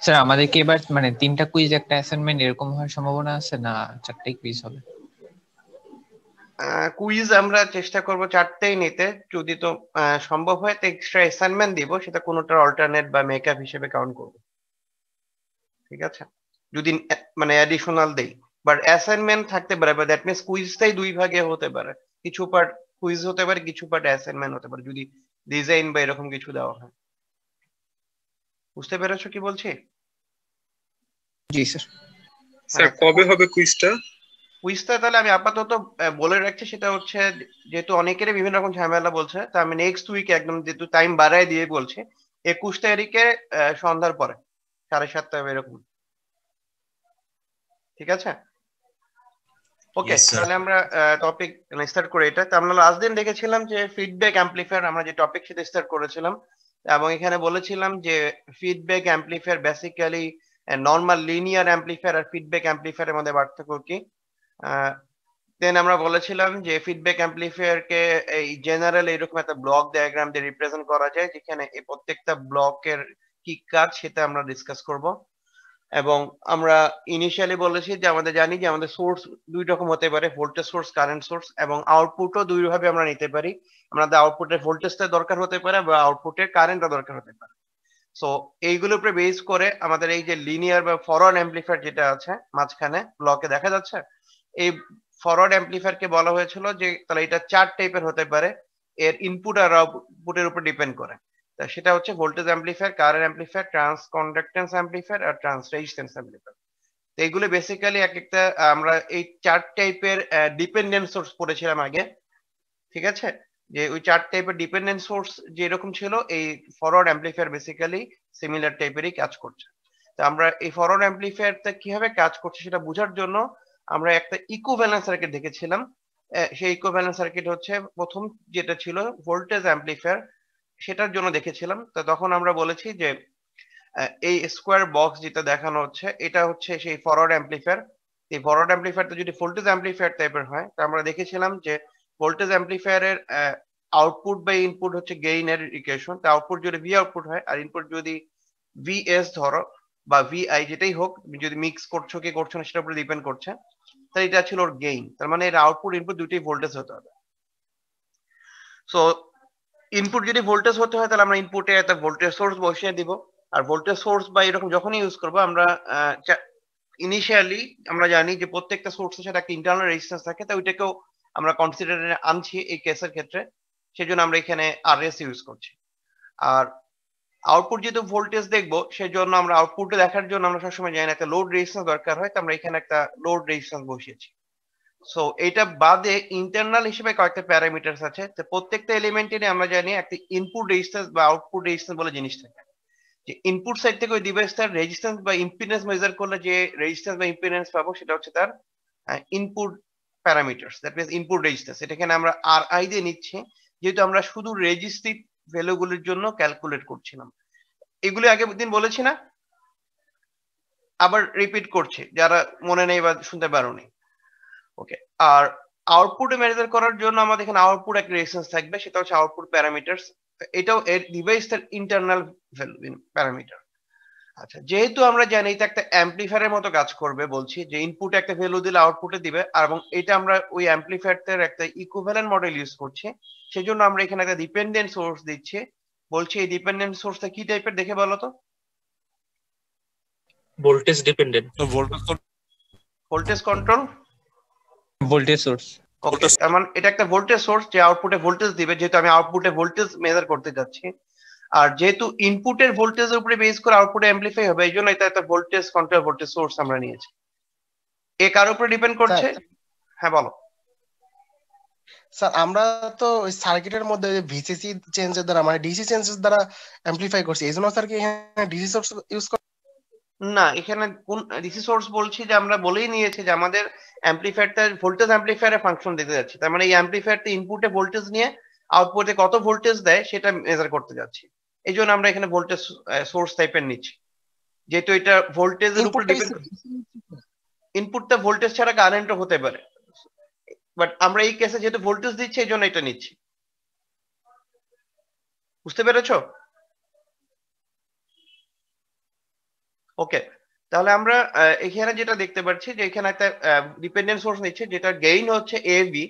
Sir আমাদের কি এবার মানে 3টা কুইজ একটা অ্যাসাইনমেন্ট এরকম হওয়ার সম্ভাবনা আছে, না 4টাই কুইজ হবে? কুইজ আমরা চেষ্টা করব 4টেই নিতে। যদি তো সম্ভব হয় তো এক্সট্রা অ্যাসাইনমেন্ট দিব, সেটা কোনোটার অল্টারনেট বা মেকআপ হিসেবে কাউন্ট করব। ঠিক আছে, যদি মানে অ্যাডিশনাল দেই, বাট অ্যাসাইনমেন্ট থাকতে পারে, বা দ্যাট মিন্স কুইজটাই দুই ভাগে হতে পারে। কিছু পার্ট কুইজ হতে পারে, কিছু পার্ট অ্যাসাইনমেন্ট হতে পারে, যদি ডিজাইন বা এরকম কিছু দেওয়া হয়। বুঝতে পেরেছো কি বলছি? জি স্যার। স্যার হ্যাঁ, কবে হবে কুইজটা? কুইজটা তাহলে আমি আপাতত বলে রাখছি, সেটা হচ্ছে যেহেতু অনেকেরই বিভিন্ন রকম ঝামেলা বলছে, তা আমি নেক্সট উইকে একদম যেহেতু টাইম বাড়ায় দিয়ে বলছি, 21 তারিখে সন্ধ্যার পরে 7:30 এরকম। ঠিক আছে, ওকে। Yes sir. তাহলে আমরা টপিক স্টার্ট করে। এটা তো আমরা লাস্ট দিন দেখেছিলাম যে ফিডব্যাক অ্যাম্পলিফায়ার, আমরা যে টপিক সেটা স্টার্ট করেছিলাম, এবং এখানে বলেছিলাম যে feedback amplifier basically normal linear amplifier আর ফিডব্যাক অ্যাম্পলিফায়ারের মধ্যে পার্থক্য কি। দেন আমরা বলেছিলাম যে ফিডব্যাক অ্যাম্পলিফায়ার কে এই জেনারেল এরকম একটা ব্লক ডায়াগ্রাম দিয়ে রিপ্রেজেন্ট করা যায়, যেখানে এই প্রত্যেকটা ব্লকের কি কাজ সেটা আমরা ডিসকাস করব। এবং আমরা ইনিশিয়ালি বলেছি যে আমাদের জানি যে আমাদের সোর্স দুই রকম হতে পারে, ভোল্টেজ সোর্স, কারেন্ট সোর্স, এবং আউটপুটও দুই ভাবে আমরা নিতে পারি। আমাদের আউটপুটের ভোল্টেজটা দরকার হতে পারে বা আউটপুটের কারেন্টটা দরকার হতে পারে। সো এইগুলোর উপরে বেস করে আমাদের এই যে লিনিয়ার বা ফরওয়ার্ড অ্যাম্পলিফায়ার যেটা আছে মাঝখানে ব্লকে দেখা যাচ্ছে, এই ফরওয়ার্ড অ্যাম্পলিফায়ার কে বলা হয়েছিল যে তাহলে এটা 4 টাইপের হতে পারে, এর ইনপুট আর আউটপুটের উপর ডিপেন্ড করে। তা সেটা হচ্ছে voltage amplifier, current amplifier, transconductance amplifier আর ট্রান্স রেজিস্ট্যান্স অ্যাম্পলিফায়ার। তো এইগুলো বেসিক্যালি এক একটা আমরা এই 4 টাইপের ডিপেন্ডেন্ট সোর্স পড়েছিলাম আগে। ঠিক আছে, যে ওই 4 টাইপের ডিপেন্ডেন্ট সোর্স যে এরকম ছিল, এই ফরওয়ার্ড অ্যাম্পলিফায়ার বেসিক্যালি সিমিলার টাইপেরই কাজ করছে। তো আমরা এই ফরওয়ার্ড অ্যাম্পলিফায়ারটা কিভাবে কাজ করছে সেটা বোঝার জন্য আমরা একটা ইকুইভ্যালেন্স সার্কিট দেখেছিলাম। সেই ইকুইভ্যালেন্স সার্কিট হচ্ছে প্রথম যেটা ছিল ভোল্টেজ অ্যাম্পলিফায়ার, সেটার জন্য দেখেছিলাম। তো তখন আমরা বলেছি যে এই স্কোয়ার বক্স যেটা দেখানো হচ্ছে এটা হচ্ছে সেই ফরওয়ার্ড অ্যাম্পলিফায়ার। এই ফরওয়ার্ড অ্যাম্পলিফায়ারটা যদি ভোল্টেজ অ্যাম্পলিফায়ার টাইপের হয়, তো আমরা দেখেছিলাম যে ভোল্টেজ অ্যাম্পলিফায়ারের আউটপুট বা ইনপুট হচ্ছে গেইনের ইকুয়েশন। তো আউটপুট যদি ভি আউটপুট হয় আর ইনপুট যদি ভিএস ধরো বা ভিআই যেটাই হোক, তুমি যদি মিক্স করছো কি করছো না সেটার উপরে ডিপেন্ড করছে, তাহলে এটা ছিল ওর গেইন। তার মানে এর আউটপুট ইনপুট দুটোই ভোল্টেজ হতে হবে। সো ইনপুট যদি ভোল্টেজ হতে হয় তাহলে আমরা ইনপুটে একটা ভোল্টেজ সোর্স বসিয়ে দিব। আর ভোল্টেজ সোর্স বা এরকম যখনই ইউজ করবো আমরা ইনিশিয়ালি আমরা জানি যে প্রত্যেকটা সোর্সের সাথে একটা ইন্টারনাল রেজিস্ট্যান্স থাকে, তো ওইটাকেও আমরা কনসিডারে আনছি এই কেসের ক্ষেত্রে। সেজন্য আমরা এখানে আরএস ইউজ করছি। আর আউটপুট যেহেতু ভোল্টেজ দেখবো, সেজন্য আমরা আউটপুটে দেখার জন্য আমরা সবসময় জানি একটা লোড রেজিস্ট্যান্স দরকার হয়, তো আমরা এখানে একটা লোড রেজিস্ট্যান্স বসিয়েছি। সো এটা বাদে ইন্টারনাল হিসেবে কয়েকটা প্যারামিটারস আছে। তো প্রত্যেকটা এলিমেন্টেরই আমরা জানি একটা ইনপুট রেজিস্ট্যান্স বা আউটপুট রেজিস্ট্যান্স বলে জিনিস থাকে। যে ইনপুট সাইড থেকে ওই ডিভাইসটার রেজিস্ট্যান্স বা ইম্পিডেন্স মেজার করলে যে রেজিস্ট্যান্স বা ইম্পিডেন্স পাবো সেটা হচ্ছে তার input parameters, that means input resistance. এটা এখানে আমরা আর আই দিয়ে নিচ্ছি, যেহেতু আমরা শুধু রেজিস্ট্রিভ ভ্যালুগুলির জন্য ক্যালকুলেট করছিলাম। এগুলি আগের দিন বলেছি না, আবার রিপিট করছি যারা মনে নেই বা শুনতে পারোনি। ওকে। আর আউটপুটে মেজার করার জন্য আমাদের এখানে আউটপুট একটা রেজিস্ট্যান্স থাকবে, সেটা হচ্ছে আউটপুট প্যারামিটারস। এটাও এর ডিভাইসের ইন্টারনাল ভ্যালু প্যারামিটার। আচ্ছা, যেহেতু আমরা জানি এটা একটা অ্যাম্পলিফায়ারের মতো কাজ করবে, বলছি যে ইনপুটে একটা ভ্যালু দিলে আউটপুটে দিবে, আর এবং এটা আমরা ওই অ্যাম্পলিফায়ারটার একটা ইকুইভ্যালেন্ট মডেল ইউজ করছি। সেজন্য আমরা এখানে একটা ডিপেন্ডেন্ট সোর্স দিচ্ছি। বলছি এই ডিপেন্ডেন্ট সোর্সটা কি টাইপের দেখে বলো তো? Voltage dependent. Voltage control voltage source. Okay. এমন এটা একটা ভোল্টেজ সোর্স যে আউটপুটে ভোল্টেজ দিবে, যেহেতু আমি আউটপুটে ভোল্টেজ মেজার করতে যাচ্ছি। আর যেহেতু ইনপুটের ভোল্টেজের উপরে বেস করে আউটপুটে অ্যাম্পলিফাই হবে, এই জন্য এটা একটা ভোল্টেজ কন্ট্রোল ভোল্টেজ সোর্স আমরা নিয়েছি। এ কার উপরে ডিপেন্ড করছে? হ্যাঁ বলো। স্যার আমরা তো ওই সার্কিটের মধ্যে ভিসিসি চেঞ্জের দ্বারা মানে ডিসি চেঞ্জের দ্বারা অ্যাম্পলিফাই করছি, এই জন্য স্যার কি এখানে ডিসি সোর্স ইউজ করা? না, এখানে কোন ডিসি সোর্স বলছি যে আমরা বলেই নিয়েছি যে আমাদের অ্যাম্পলিফায়ারটা ভোল্টেজ অ্যাম্পলিফায়ারের ফাংশন দিতে যাচ্ছি। তার মানে এই অ্যাম্পলিফায়ারটা ইনপুটে ভোল্টেজ নিয়ে আউটপুটে কত ভোল্টেজ দেয় সেটা মেজার করতে যাচ্ছি। এই জন্য আমরা এখানে ভোল্টেজ সোর্স টাইপের নিচ্ছি, যেহেতু এটা ভোল্টেজের উপর ডিপেন্ড করে। ইনপুটটা ভোল্টেজ ছাড়া কারেন্টও হতে পারে, বাট আমরা এই কেসে যেহেতু ভোল্টেজ দিচ্ছি এই জন্য এটা নিচ্ছি। বুঝতে পেরেছো? ওকে, তাহলে আমরা এখানে যেটা দেখতে পাচ্ছি যে এখানে একটা ডিপেন্ডেন্ট সোর্স নিচ্ছে যেটা গেইন হচ্ছে এবি।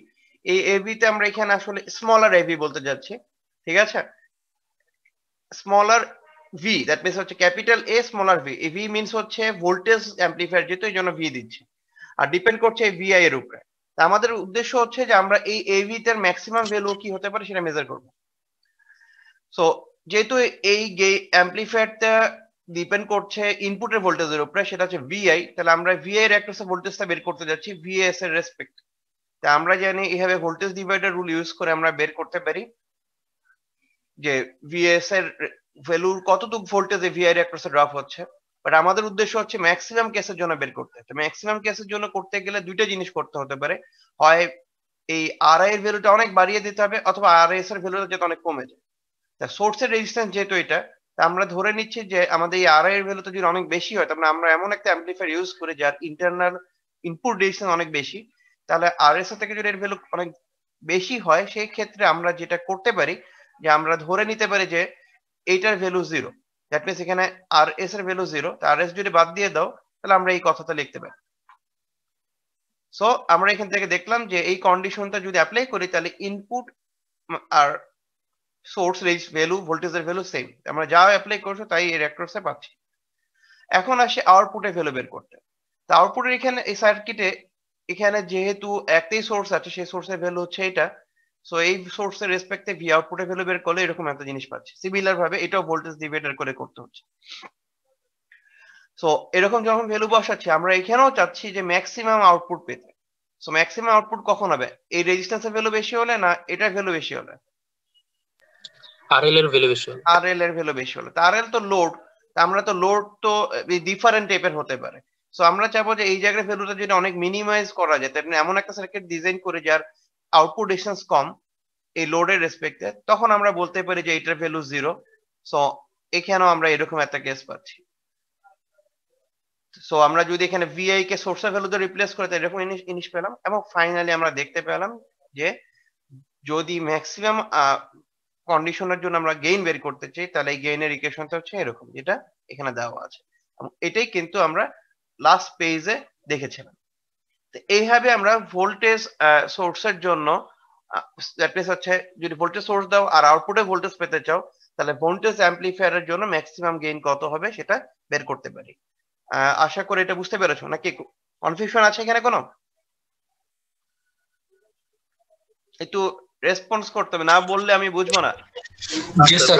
এই এবি তে আমরা এখানে আসলে স্মলার এবি বলতে যাচ্ছি, ঠিক আছে? স্মলার ভি, দ্যাট মিন্স হচ্ছে ক্যাপিটাল এ স্মলার ভি। এই ভি মিন্স হচ্ছে ভোল্টেজ অ্যাম্পলিফায়ার, যেহেতু এই জন্য ভি দিচ্ছি, আর ডিপেন্ড করছে এই ভিআই এর উপরে। তা আমাদের উদ্দেশ্য হচ্ছে যে আমরা এই এবি টার ম্যাক্সিমাম ভ্যালু কি হতে পারে সেটা মেজার করব। সো যেহেতু এই অ্যাম্পলিফায়ারটা ডিপেন্ড করছে ইনপুটের ভোল্টেজের উপরে, সেটা হচ্ছে ভিআই, তাহলে আমরা ভিআই এর অ্যাক্রস ভোল্টেজটা বের করতে যাচ্ছি ভিএস এর রেসপেক্ট। তা আমরা জানি এইভাবে ভোল্টেজ ডিভাইডার রুল ইউজ করে আমরা বের করতে পারি যে ভিএস এর ভ্যালু কতটুকু ভোল্টেজে ভিআই এর অ্যাক্রসে ড্রপ হচ্ছে। বাট আমাদের উদ্দেশ্য হচ্ছে ম্যাক্সিমাম কেসের জন্য বের করতে। তো ম্যাক্সিমাম কেসের জন্য করতে গেলে দুইটা জিনিস করতে হতে পারে, হয় এই আরআই এর ভ্যালুটা অনেক বাড়িয়ে দিতে হবে, অথবা আরএস এর ভ্যালুটা যাতে অনেক কমে যায়। তা সোর্সের রেজিস্ট্যান্স যেহেতু এটা, তা আমরা ধরে নিচ্ছি যে আমাদের এই আরআই এর ভ্যালুটা যদি অনেক বেশি হয়, তাহলে আমরা এমন একটা অ্যাম্পলিফায়ার ইউজ করি যার ইন্টারনাল ইনপুট রেজিস্ট্যান্স অনেক বেশি। তাহলে আরএস থেকে যদি এর ভ্যালু অনেক বেশি হয়, সেই ক্ষেত্রে আমরা যেটা করতে পারি যে আমরা ধরে নিতে পারি যে এইটার ভ্যালু 0। দ্যাট মিন্স এখানে আরএস এর ভ্যালু 0, তা আরএস যদি বাদ দিয়ে দাও তাহলে আমরা এই কথাটা লিখতে পারি। সো আমরা এখান থেকে দেখলাম যে এই কন্ডিশনটা যদি অ্যাপ্লাই করি তাহলে ইনপুট আর সোর্স ভ্যালু ভোল্টেজের ভ্যালু সেম, আমরা যা অ্যাপ্লাই করছো তাই এর অ্যাক্রসে পাচ্ছি। এখন আসে আউটপুটের ভ্যালু বের করতে। তা আউটপুটের এখানে এই সার্কিটে এখানে যেহেতু একটাই সোর্স আছে, সেই সোর্সের ভ্যালু হচ্ছে এটা। সো এই সোর্সের রেসপেক্টে ভি আউটপুটের ভ্যালু বের করলে এরকম একটা জিনিস পাচ্ছি। সিমিলার ভাবে এটাও ভোল্টেজ ডিভাইডার করে করতে হচ্ছে। সো এরকম যখন ভ্যালু বসাচ্ছি, আমরা এখানেও চাচ্ছি যে ম্যাক্সিমাম আউটপুট পেতে। সো ম্যাক্সিমাম আউটপুট কখন হবে? এই রেজিস্ট্যান্সের ভ্যালু বেশি হলে, না এটার ভ্যালু বেশি হলে? আরএল এর ভ্যালু বেশি হবে। আরএল এর ভ্যালু বেশি হলে। তা আরএল তো লোড, আমরা তো লোড তো ডিফারেন্ট টাইপের হতে পারে। সো আমরা চাইবো যে এই জায়গায় ভ্যালুটা যদি অনেক মিনিমাইজ করা যায়, তাহলে এমন একটা সার্কিট ডিজাইন করে যার আউটপুট রেজিস্ট্যান্স কম এই লোডের রেসপেক্টে, তখন আমরা বলতে পারি যে এটার ভ্যালু 0। সো এখানেও আমরা এরকম একটা কেস পাচ্ছি। সো আমরা যদি এখানে ভিআই কে সোর্সের ভ্যালু দিয়ে রিপ্লেস করে তাই এরকম জিনিস পেলাম। এবং ফাইনালি আমরা দেখতে পেলাম যে যদি ম্যাক্সিমাম কন্ডিশনের জন্য আমরা গেইন বের করতে চাই, তাহলে এই গেইনের ইকুয়েশনটা হচ্ছে এরকম, যেটা এখানে দেওয়া আছে। এবং এটাই কিন্তু আমরা লাস্ট পেজে দেখেছিলাম। তো এইভাবে আমরা ভোল্টেজ সোর্সের জন্য দ্যাট মিন্স হচ্ছে যদি ভোল্টেজ সোর্স দাও আর আউটপুটে ভোল্টেজ পেতে চাও, তাহলে ভোল্টেজ অ্যাম্পলিফায়ারের জন্য ম্যাক্সিমাম গেইন কত হবে সেটা বের করতে পারি। আশা করি এটা বুঝতে পেরেছো, নাকি কনফিউশন আছে এখানে কোনো? একটু রেসপন্স করতে হবে, না বললে আমি বুঝবো না। জি স্যার।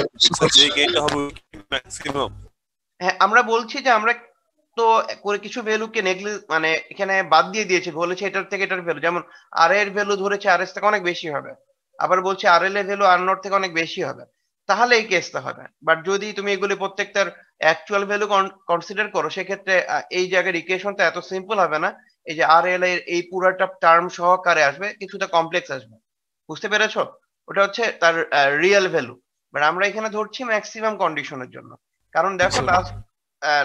যে গেইনটা হবে ম্যাক্সিমাম। হ্যাঁ, আমরা বলছি যে আমরা তো করে কিছু ভ্যালুকে মানে এখানে বাদ দিয়ে দিয়েছি, বলেছি এটার থেকে এটার ভ্যালু, যেমন আর এর ভ্যালু ধরেছে আর এস থেকে অনেক বেশি হবে, আবার বলছি আর এল এর ভ্যালু আর নট থেকে অনেক বেশি হবে, তাহলে এই কেসটা হবে। বাট যদি তুমি এগুলি প্রত্যেকটার অ্যাকচুয়াল ভ্যালু কনসিডার করো, সেক্ষেত্রে এই জায়গার ইকুয়েশনটা এত সিম্পল হবে না। এই যে আর এল এর এই পুরাটা টার্ম সহকারে আসবে, কিছুটা কমপ্লেক্স আসবে। বুঝতে পেরেছো? ওটা হচ্ছে তার রিয়েল ভ্যালু। বাট আমরা এখানে ধরছি ম্যাক্সিমাম কন্ডিশনের জন্য। কারণ দেখো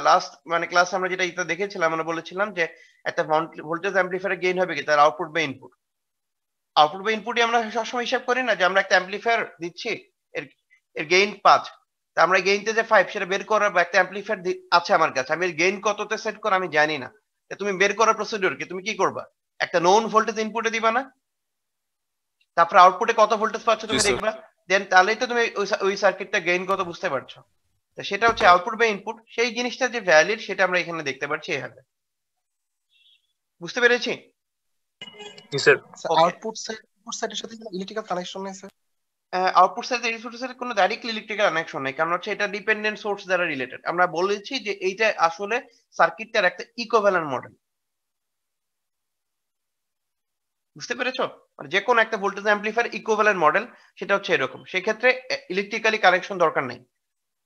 লাস্ট মানে ক্লাস আমরা যেটা এটা দেখেছিলাম, আমরা বলেছিলাম যে একটা ভোল্টেজ অ্যাম্পলিফায়ার গেইন হবে কি তার আউটপুট বা ইনপুট। আউটপুট বা ইনপুটই আমরা সবসময় হিসাব করি না, যে আমরা একটা অ্যাম্পলিফায়ার দিচ্ছি, এর এর গেইন 5, তা আমরা গেইনতে যে 5 সেটা বের করার বা একটা অ্যাম্পলিফায়ার আছে আমার কাছে, আমি এর গেইন কততে সেট করব আমি জানি না। তুমি বের করার প্রসিডিউর কি? তুমি কি করবা? একটা নোন ভোল্টেজ ইনপুটে দিবা না, তারপর আউটপুটে কত ভোল্টেজ পাচ্ছ তুমি দেখবা, দেন তাহলেই তো তুমি ওই সার্কিটটা গেইন কত বুঝতে পারছো। তো সেটা হচ্ছে আউটপুট বা ইনপুট, সেই জিনিসটা যে ভ্যালিড সেটা আমরা এখানে দেখতে পাচ্ছি এভাবে। বুঝতে পেরেছি? জি স্যার। আউটপুট সাইডের সাথে ইলেকট্রিক্যাল কানেকশন নেই sir? Output side input side কোনো ডাইরেক্টলি ইলেকট্রিক্যাল কানেকশন নেই, কারণ হচ্ছে এটা ডিপেন্ডেন্ট সোর্স দ্বারা রিলেটেড। আমরা বলেছি যে এইটা আসলে সার্কিটটার একটা ইকুইভ্যালেন্ট মডেল। বুঝতে পেরেছো? মানে যে কোনো একটা ভোল্টেজ অ্যাম্পলিফায়ার ইকুইভ্যালেন্ট মডেল সেটা হচ্ছে এরকম। সেই ক্ষেত্রে ইলেকট্রিক্যালি কানেকশন দরকার নেই,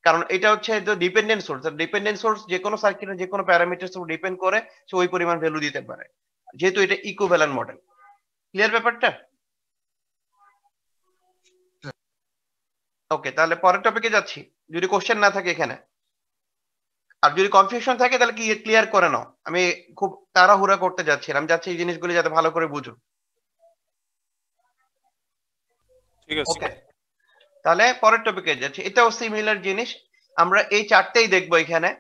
কারণ এটা হচ্ছে ডিপেন্ডেন্ট সোর্স। ডিপেন্ডেন্ট সোর্স যে কোনো সার্কিটের যে কোনো প্যারামিটারস উপর ডিপেন্ড করে সে ওই পরিমাণ ভ্যালু দিতে পারে, যেহেতু এটা ইকুইভ্যালেন্ট মডেল। ক্লিয়ার ব্যাপারটা? ওকে, তাহলে পরের টপিকে যাচ্ছি, যদি কোশ্চেন না থাকে এখানে। আর যদি কনফিউশন থাকে তাহলে কি ক্লিয়ার করে নাও, আমি খুব তাড়াহুড়া করতে যাচ্ছিলাম, যাচ্ছি এই জিনিসগুলো যাতে ভালো করে বুঝো। ঠিক আছে। ওকে, তাহলে পরের টপিকে যাচ্ছি। এটাও সিমিলার জিনিস, আমরা এই চারটেই দেখবো এখানে।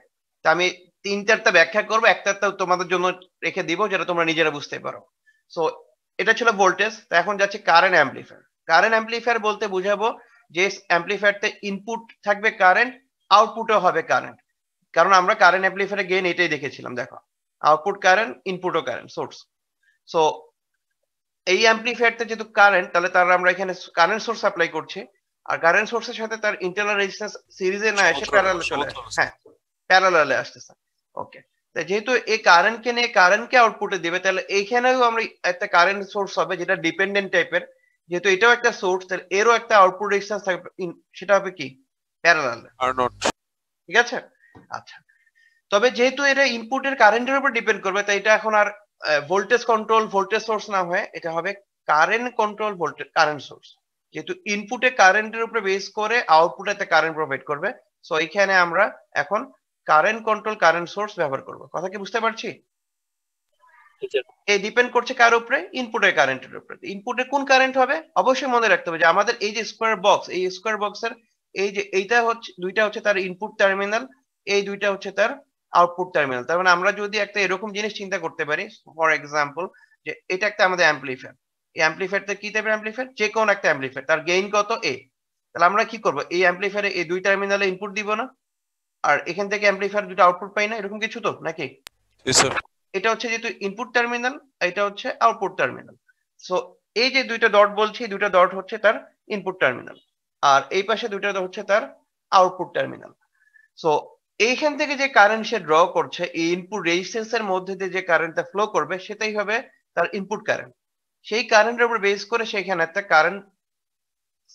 তা আমি তিন-চারটা ব্যাখ্যা করবো, একটা তোমাদের জন্য রেখে দিব যেটা তোমরা নিজেরা বুঝতে পারো। সো এটা ছিল ভোল্টেজ। তো এখন যাচ্ছে কারেন্ট অ্যাম্পলিফায়ার। কারেন্ট অ্যাম্পলিফায়ার বলতে বুঝাবো যে অ্যাম্পলিফায়ারতে ইনপুট থাকবে কারেন্ট, আউটপুটও হবে কারেন্ট। কারণ আমরা কারেন্ট অ্যাম্পলিফায়ারে গেইন এটাই দেখেছিলাম, দেখো আউটপুট কারেন্ট, ইনপুটও কারেন্ট সোর্স। সো এই অ্যাম্পলিফায়ারতে যেহেতু কারেন্ট, তাহলে তার আমরা এখানে কারেন্ট সোর্স অ্যাপ্লাই করছি, আর কারেন্ট সোর্সের সাথে তার ইন্টারনাল রেজিস্ট্যান্স সিরিজে না এসে প্যারালালে চলে আসে। হ্যাঁ, প্যারালালে আসতেছে। ওকে, তো যেহেতু এই কারেন্টকে নিয়ে কারেন্টকে আউটপুটে দিবে, তাহলে এইখানেও আমরা একটা কারেন্ট সোর্স হবে যেটা ডিপেন্ডেন্ট টাইপের। যেহেতু এটাও একটা সোর্স, তাহলে এরও একটা আউটপুট রেজিস্ট্যান্স থাকবে, সেটা হবে কি প্যারালালে। Are not. ঠিক আছে, আচ্ছা। তবে যেহেতু এটা ইনপুটের কারেন্টের উপর ডিপেন্ড করবে, তাই এটা এখন আর ভোল্টেজ কন্ট্রোল ভোল্টেজ সোর্স না হয়ে এটা হবে current control voltage current source. যেহেতু ইনপুটে কারেন্টের উপর বেস করে আউটপুটে একটা কারেন্ট প্রোভাইড করবে, সো এইখানে আমরা এখন কারেন্ট কন্ট্রোল কারেন্ট সোর্স ব্যবহার করব। কথা কি বুঝতে পারছি? এই ডিপেন্ড করছে কার উপরে? ইনপুটের কারেন্টের উপরে। ইনপুটে কোন কারেন্ট হবে? অবশ্যই মনে রাখতে হবে যে আমাদের এই যে স্কোয়ার বক্স, এই স্কোয়ার বক্সের এই যে এইটা হচ্ছে দুইটা হচ্ছে তার ইনপুট টার্মিনাল, এই দুইটা হচ্ছে তার আউটপুট টার্মিনাল। তার মানে আমরা যদি একটা এরকম জিনিস চিন্তা করতে পারি, ফর এক্সাম্পল যে এটা একটা আমাদের অ্যাম্পলিফায়ার। এই অ্যাম্পলিফায়ারটা কি টাইপের অ্যাম্পলিফায়ার? যে কোন একটা অ্যাম্পলিফায়ার, তার গেইন কত? এ। তাহলে আমরা কি করব? এই অ্যাম্পলিফায়ারে এই দুই টার্মিনালে ইনপুট দিব না, আর এখান থেকে অ্যাম্পলিফায়ার দুটো আউটপুট পাই না, এরকম কিছু তো নাকি? এটা হচ্ছে যেহেতু ইনপুট টার্মিনাল, এটা হচ্ছে আউটপুট টার্মিনাল। সো এই যে দুইটা ডট বলছি, দুইটা ডট হচ্ছে তার ইনপুট টার্মিনাল, আর এই পাশে দুইটা হচ্ছে তার আউটপুট টার্মিনাল। সো এইখান থেকে যে কারেন্ট সে ড্র করছে, এই ইনপুট রেজিস্ট্যান্সের মধ্যে দিয়ে যে কারেন্টটা ফ্লো করবে সেটাই হবে তার ইনপুট কারেন্ট। সেই কারেন্টের উপর বেস করে সেখানে একটা কারেন্ট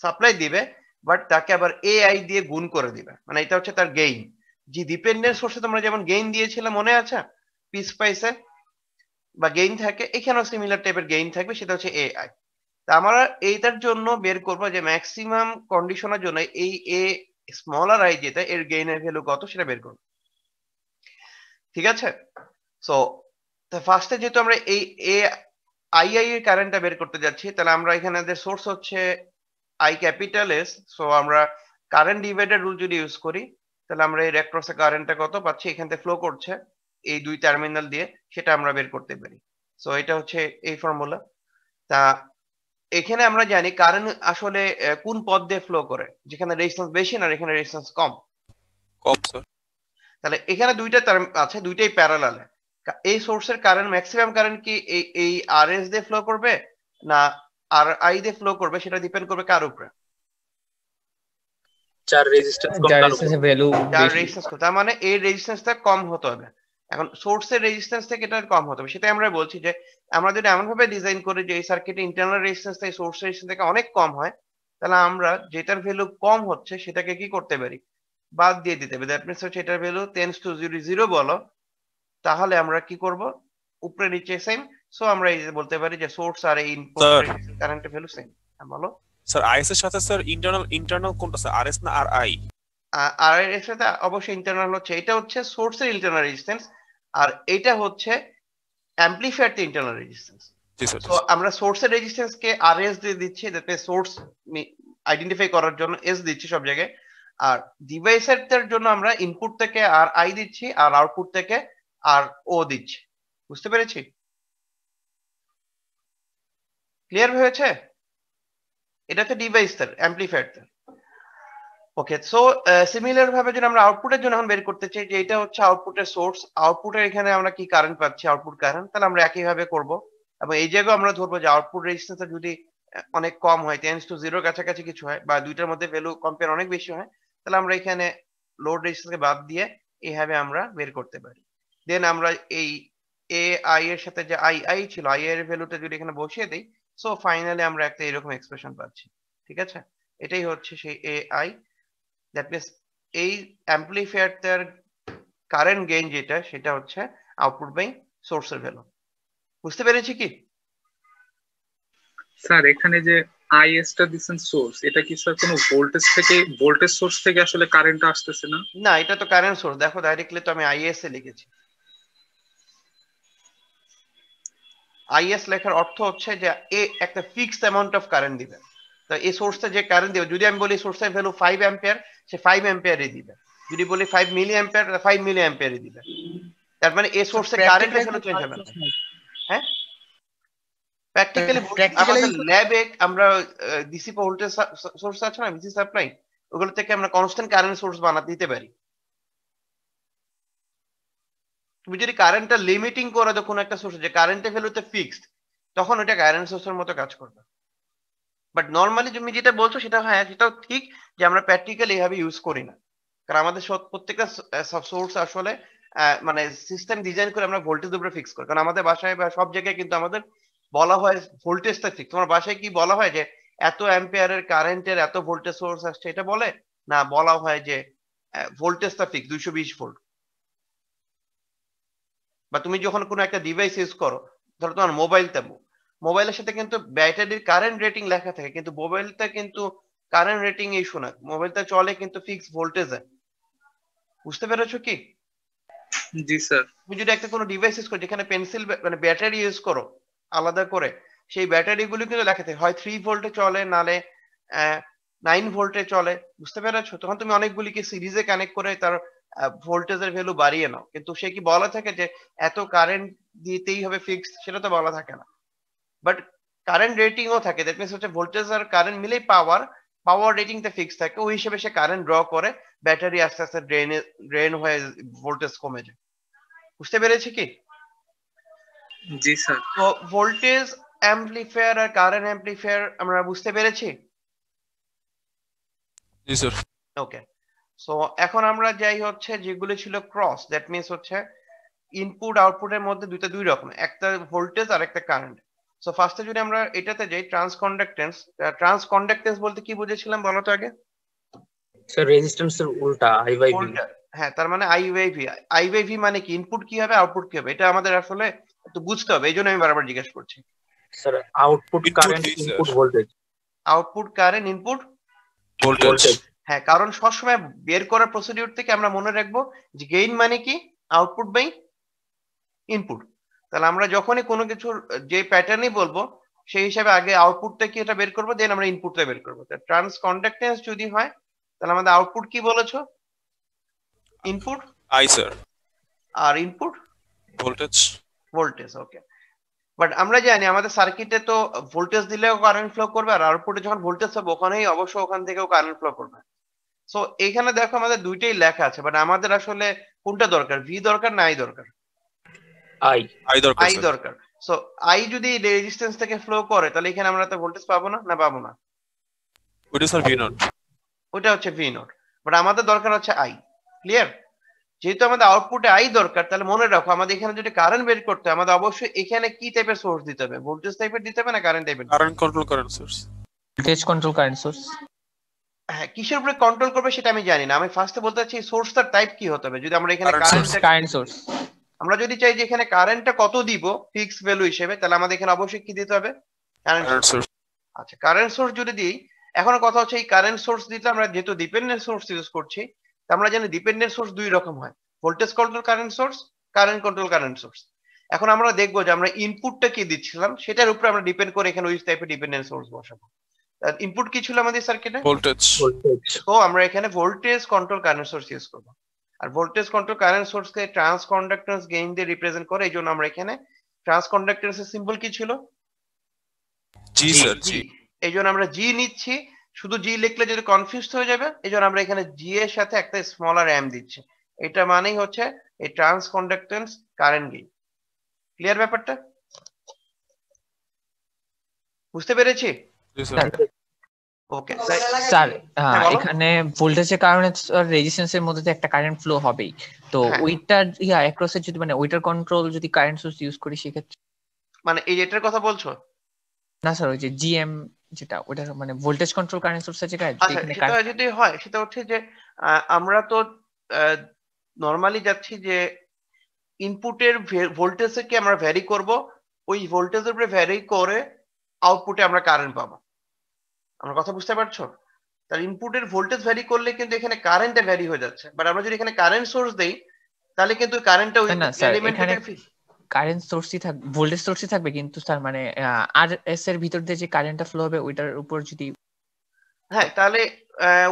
সাপ্লাই দিবে, বাট তাকে আবার এআই দিয়ে গুণ করে দিবে। মানে এটা হচ্ছে তার গেইন। যে ডিপেন্ডেন্ট সোর্সে তোমরা যেমন গেইন দিয়েছিলে মনে আছে, পিস পাইসে বা গেইন থাকে, এখানেও সিমিলার টাইপের গেইন থাকবে, সেটা হচ্ছে এআই। তা আমরা এইটার জন্য বের করবো যে ম্যাক্সিমাম কন্ডিশনের জন্য এই এ স্মলার আই যেটা, এর গেইনের ভ্যালু কত সেটা বের করবো। ঠিক আছে, সো ফার্স্টে যেহেতু আমরা এই এ আই এর কারেন্টটা বের করতে যাচ্ছি, তাহলে আমরা এখানে সোর্স হচ্ছে আই ক্যাপিটাল এস। সো আমরা কারেন্ট ডিভাইডার রুল যদি ইউজ করি, তাহলে আমরা এর অ্যাক্রসে কারেন্টটা কত পাচ্ছি, এখান থেকে ফ্লো করছে এই দুই টার্মিনাল দিয়ে, সেটা আমরা বের করতে পারি। সো এটা হচ্ছে এই ফর্মুলা। তা এখানে আমরা জানি কারেন্ট আসলে কোন পথ দিয়ে ফ্লো করে, যেখানে রেজিস্ট্যান্স বেশি না এখানে রেজিস্ট্যান্স কম। কম স্যার। তাহলে এখানে দুইটা টার্ম আছে, দুইটাই প্যারালালে। এই সোর্সের কারেন্ট ম্যাক্সিমাম কারেন্ট কি এই আরএস দিয়ে ফ্লো করবে না আর আই দিয়ে ফ্লো করবে, সেটা ডিপেন্ড করবে কার উপরে? যার রেজিস্ট্যান্স কম তার উপর। ভ্যালু যার বেশি। রেজিস্ট্যান্স কত, তার মানে এই রেজিস্ট্যান্সটা কম হতে হবে। এখন সোর্সের রেজিস্ট্যান্স থেকে এটা কম হতে হবে, সেটাই আমরা বলছি যে আমরা যদি এমন ভাবে ডিজাইন করি যে এই সার্কিটে ইন্টারনাল রেজিস্ট্যান্স থেকে সোর্স রেজিস্ট্যান্স থেকে অনেক কম হয়, তাহলে আমরা যেটার ভ্যালু কম হচ্ছে সেটাকে কি করতে পারি? বাদ দিয়ে দিতে হবে। দ্যাট মিন্স হচ্ছে এটার ভ্যালু টেন্ডস টু 0 বলো, তাহলে আমরা কি করব? উপরে নিচে সেম। সো আমরা এই যে বলতে পারি যে সোর্স আর এই ইনপুট কারেন্টের ভ্যালু সেম। বলো স্যার আইএস এর সাথে স্যার ইন্টারনাল কোনটা স্যার, আরএস না আর আই? আর এর সাথে অবশ্যই ইন্টারনাল হচ্ছে, এটা হচ্ছে সোর্সের ইন্টারনাল রেজিস্ট্যান্স, আর এটা হচ্ছে অ্যাম্পলিফায়ারতে ইন্টারনাল রেজিস্ট্যান্স। জি স্যার। তো আমরা সোর্সের রেজিস্ট্যান্স কে আরএস দিয়ে দিচ্ছি, যাতে সোর্স আইডেন্টিফাই করার জন্য এস দিচ্ছি সব জায়গায়, আর ডিভাইসের জন্য আমরা ইনপুট থেকে আর আই দিচ্ছি, আর আউটপুট থেকে আর ও দিচ্ছি। বুঝতে পেরেছি? ক্লিয়ার হয়েছে? এটা হচ্ছে ডিভাইসের অ্যাম্পলিফায়ারটা। ওকে, সো সিমিলার ভাবে যদি আমরা আউটপুটের জন্য এখন বের করতে চাই যে এটা হচ্ছে আউটপুটের সোর্স, আউটপুটের এখানে আমরা কি কারেন্ট পাচ্ছি, আউটপুট কারেন্ট, তাহলে আমরা একই ভাবে করব। এবং এই জায়গায় আমরা ধরবো যে আউটপুট রেজিস্ট্যান্স যদি অনেক কম হয়, 10 এর কাছাকাছি কিছু হয়, বা দুইটার মধ্যে ভ্যালু কম্পেয়ার অনেক বেশি হয়, তাহলে আমরা এখানে লোড রেজিস্ট্যান্সকে বাদ দিয়ে এইভাবে আমরা বের করতে পারি। দেন আমরা এই এ আই এর সাথে যে আই ছিল, আই এর ভ্যালুটা যদি এখানে বসিয়ে দেই, সো ফাইনালি আমরা একটা এরকম এক্সপ্রেশন পাচ্ছি। ঠিক আছে, এটাই হচ্ছে সেই এ আই। দ্যাট মিন্স এই অ্যাম্পলিফায়ারটার কারেন্ট গেইন যেটা, সেটা হচ্ছে আউটপুট বাই সোর্সের ভ্যালু। বুঝতে পেরেছি কি? স্যার এখানে যে আইএস টা দিচ্ছেন সোর্স, এটা কি স্যার কোনো ভোল্টেজ সোর্স থেকে আসলে কারেন্ট আসতেছে না? না, এটা তো কারেন্ট সোর্স। দেখো ডাইরেক্টলি তো আমি আইএস এ লিখেছি। আইএস লেখার অর্থ হচ্ছে যে এ একটা ফিক্সড অ্যামাউন্ট অফ কারেন্ট দিবে। তো এই সোর্সটা যে কারেন্ট দিবে, যদি আমি বলি সোর্সের ভ্যালু 5 অ্যাম্পিয়ার, সে 5 অ্যাম্পিয়ারই দিবে। যদি বলি 5 মিলি অ্যাম্পিয়ার, 5 মিলি অ্যাম্পিয়ারই দিবে। তার মানে এই সোর্সে কারেন্ট ভ্যালু চেঞ্জ হবে না। হ্যাঁ, প্র্যাকটিক্যালি আমাদের ল্যাবে আমরা ডিসি ভোল্টেজ সোর্স আছে না, ডিসি সাপ্লাই, ওগুলো থেকে আমরা কনস্ট্যান্ট কারেন্ট সোর্স বানাতে দিতে পারি। তুমি যদি কারেন্টটা লিমিটিং করে দাও কোনো একটা সোর্স, যে কারেন্টের ভ্যালুতে ফিক্সড, তখন ওটা কারেন্ট সোর্সের মতো কাজ করবে। বাট নর্মালি তুমি যেটা বলছো সেটা হ্যাঁ, সেটাও ঠিক যে আমরা প্র্যাকটিক্যালি এইভাবে ইউজ করি না, কারণ আমাদের প্রত্যেকটা সোর্স আসলে মানে সিস্টেম ডিজাইন করে আমরা ভোল্টেজ উপরে ফিক্স করি। কারণ আমাদের বাসায় বা সব জায়গায় কিন্তু আমাদের বলা হয় ভোল্টেজটা ঠিক। তোমার বাসায় কি বলা হয় যে এত অ্যাম্পিয়ারের কারেন্টের এত ভোল্টেজ সোর্স আসছে, এটা বলে না? বলা হয় যে ভোল্টেজটা ফিক্স 220 ভোল্ট। বা তুমি যখন কোনো একটা ডিভাইস ইউজ করো, ধরো তোমার মোবাইলটা, মোবাইলের সাথে কিন্তু ব্যাটারির কারেন্ট রেটিং লেখা থাকে, কিন্তু মোবাইলটা কিন্তু কারেন্ট রেটিং ইস্যু না, মোবাইলটা চলে কিন্তু ফিক্স ভোল্টেজে। বুঝতে পেরেছো কি? জি স্যার। তুমি যদি একটা কোনো ডিভাইস ইউজ করো যেখানে পেন্সিল মানে ব্যাটারি ইউজ করো আলাদা করে, সেই ব্যাটারি গুলো কিন্তু লেখা থাকে হয় 3 ভোল্টে চলে, নালে 9 ভোল্টে চলে। বুঝতে পেরেছো? তখন তুমি অনেকগুলিকে সিরিজে কানেক্ট করে তার ভোল্টেজের ভ্যালু বাড়িয়ে নাও, কিন্তু সে কি বলা থাকে যে এত কারেন্ট দিতেই হবে ফিক্স? সেটা তো বলা থাকে না। বাট কারেন্ট রেটিং ও থাকে, দ্যাট মিন্স হচ্ছে ভোল্টেজ আর কারেন্ট মিলেই পাওয়ার রেটিংটা ফিক্স থাকে, ওই হিসেবে সে কারেন্ট ড্র করে, ব্যাটারি আস্তে আস্তে ড্রেন হয়ে ভোল্টেজ কমে যায়। বুঝতে পেরেছি কি? জি স্যার। তো ভোল্টেজ অ্যাম্পলিফায়ার আর কারেন্ট অ্যাম্পলিফায়ার আমরা বুঝতে পেরেছি। জি স্যার। ওকে, সো এখন আমরা যাই হচ্ছে যেগুলো ছিল ক্রস, দ্যাট মিন্স হচ্ছে ইনপুট আউটপুটের মধ্যে দুই রকম, একটা ভোল্টেজ আর একটা কারেন্ট। সো ফার্স্টে যদি আমরা এটাতে যাই, ট্রান্সকন্ডাক্টেন্স। ট্রান্সকন্ডাক্টেন্স বলতে কি বুঝেছিলাম বলো তো আগে? স্যার রেজিস্ট্যান্সের উল্টা আই বাই ভি। উল্টা, হ্যাঁ, তার মানে I by V. I by V মানে কি? ইনপুট কি হবে, আউটপুট কি হবে, এটা আমাদের আসলে একটু বুঝতে হবে, এই জন্য আমি বারবার জিজ্ঞেস করছি। Sir output Input current V, sir. Input voltage. Output current input voltage. হ্যাঁ, কারণ সবসময় বের করার প্রসিডিউর থেকে আমরা মনে রাখবো যে গেইন মানে কি, আউটপুট বাই ইনপুট। তাহলে আমরা যখনই কোনো কিছুর যে প্যাটার্নই বলবো, সেই হিসাবে আগে আউটপুটটা কি এটা বের করবো, দেন আমরা ইনপুটটা বের করবো। ট্রান্স কন্ডাক্টেন্স যদি হয়, তাহলে আমাদের আউটপুট কি বলেছো? ইনপুট। I sir. আর input voltage. Voltage. Okay, but আমরা জানি আমাদের সার্কিটে তো ভোল্টেজ দিলেও কারেন্ট ফ্লো করবে, আর আউটপুটে যখন ভোল্টেজ হবে ওখানেই অবশ্য ওখান থেকেও কারেন্ট ফ্লো করবে। সো এখানে দেখো আমাদের দুইটাই লেখা আছে, বাট আমাদের আসলে কোনটা দরকার, ভি দরকার না আই দরকার? আই আই দরকার আই স্যার। দরকার। সো আই যদি রেজিস্ট্যান্স থেকে ফ্লো করে, তাহলে এখানে আমরা তো ভোল্টেজ পাবো না, না পাবো না? ওইটা স্যার ভি নট। ওইটা হচ্ছে ভি নট, বাট আমাদের দরকার হচ্ছে আই। ক্লিয়ার? যেহেতু আমাদের আউটপুটে আই দরকার, তাহলে মনে রাখো আমাদের এখানে যদি কারেন্ট বের করতে হয়, আমাদের অবশ্যই এখানে কি টাইপের সোর্স দিতে হবে, ভোল্টেজ টাইপের দিতে হবে না কারেন্ট টাইপের? Current control current source. Voltage control current source. হ্যাঁ, কিসের উপরে কন্ট্রোল করবে সেটা আমি জানি না, আমি ফার্স্টে বলতে চাচ্ছি সোর্সটার টাইপ কি হতে হবে। যদি আমরা এখানে কারেন্ট সোর্স, আমরা যদি চাই যে এখানে কারেন্টটা কত দিব ফিক্স ভ্যালু হিসেবে, তাহলে আমাদের এখানে অবশ্যই কি দিতে হবে, কারেন্ট কারেন্ট সোর্স। সোর্স। আচ্ছা, কারেন্ট সোর্স যদি দিই, এখন কথা হচ্ছে এই কারেন্ট সোর্স দিতে আমরা যেহেতু ডিপেন্ডেন্ট সোর্স ইউজ করছি, তা আমরা জানি ডিপেন্ডেন্ট সোর্স দুই রকম হয়, voltage control current source, current control current source. এখন আমরা দেখবো যে আমরা ইনপুটটা কি দিচ্ছিলাম সেটার উপরে আমরা ডিপেন্ড করে এখানে ওই টাইপের ডিপেন্ডেন্ট সোর্স বসাবো। ইনপুট কি ছিল আমাদের সার্কিটে? ভোল্টেজ। তো আমরা এখানে voltage control current source use করবো। আর ভোল্টেজ কন্ট্রোল কারেন্ট সোর্স কে ট্রান্স কন্ডাক্ট্যান্স গেইন দিয়ে রিপ্রেজেন্ট করে, এই জন্য আমরা এখানে ট্রান্স কন্ডাক্ট্যান্স এর সিম্বল কি ছিল? জি স্যার। জি। এই জন্য আমরা জি নিচ্ছি, শুধু জি লিখলে যদি কনফিউজ হয়ে যাবে, এই জন্য আমরা এখানে জি এর সাথে একটা স্মলার এম দিচ্ছি। এটা মানেই হচ্ছে এই trans conductance current gain. Clear ব্যাপারটা? বুঝতে পেরেছি? জি স্যার। ওকে স্যার হ্যাঁ, বলো। এখানে ভোল্টেজের কারণে রেজিস্ট্যান্সের মধ্যে তো একটা কারেন্ট ফ্লো হবেই, তো হ্যাঁ। ওইটার অ্যাক্রসে যদি মানে ওইটার কন্ট্রোল যদি কারেন্ট সোর্স ইউজ করি সেক্ষেত্রে? মানে এই এটার কথা বলছো? না স্যার, ওই যে জিএম যেটা, ওইটা মানে ভোল্টেজ কন্ট্রোল কারেন্ট সোর্স আছে আচ্ছা, এখানে সেটা যদি হয়, সেটা হচ্ছে যে আমরা তো নরমালি যাচ্ছি যে ইনপুটের ভোল্টেজকে আমরা ভ্যারি করব, ওই ভোল্টেজের উপরে ভ্যারি করে আউটপুটে আমরা কারেন্ট পাবো। আমরা কথা বুঝতে পারছো? তার ইনপুটের ভোল্টেজ ভ্যারি করলে কিন্তু এখানে কারেন্টটা ভ্যারি হয়ে যাচ্ছে, বাট আমরা যদি এখানে কারেন্ট সোর্স দেই, তাহলে কিন্তু কারেন্টটা ওই না স্যার, এলিমেন্ট এখানে থেকে কারেন্ট সোর্সই থাকবে, ভোল্টেজ সোর্সই থাকবে, কিন্তু স্যার মানে আর এস এর ভিতর দিয়ে যে কারেন্টটা ফ্লো হবে ওইটার উপর যদি, হ্যাঁ, তাহলে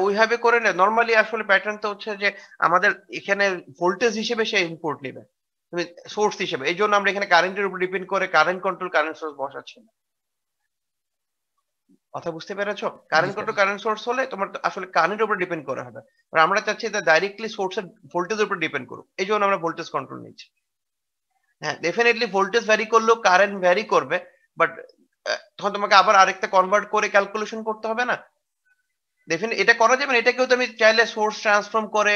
ওইভাবে করে না। নরমালি আসলে প্যাটার্নটা হচ্ছে যে আমাদের এখানে ভোল্টেজ হিসেবে সে ইনপুট নেবে, তুমি সোর্স হিসেবে। এই জন্য আমরা এখানে কারেন্টের উপর ডিপেন্ড করে কারেন্ট কন্ট্রোল কারেন্ট সোর্স বসাচ্ছি না। কথা বুঝতে পেরেছো? কারেন্ট কন্ট্রোল কারেন্ট সোর্স হলে তোমার তো আসলে কারেন্টের উপর ডিপেন্ড করা হবে, আর আমরা চাচ্ছি এটা ডাইরেক্টলি সোর্সের ভোল্টেজের উপর ডিপেন্ড করুক, এই জন্য আমরা ভোল্টেজ কন্ট্রোল নিচ্ছি। হ্যাঁ, ডেফিনেটলি ভোল্টেজ ভ্যারি করলেও কারেন্ট ভ্যারি করবে, বাট তখন তোমাকে আবার আরেকটা কনভার্ট করে ক্যালকুলেশন করতে হবে না? ডেফিনেট এটা করা যাবে না। এটাকেও তো আমি চাইলে সোর্স ট্রান্সফর্ম করে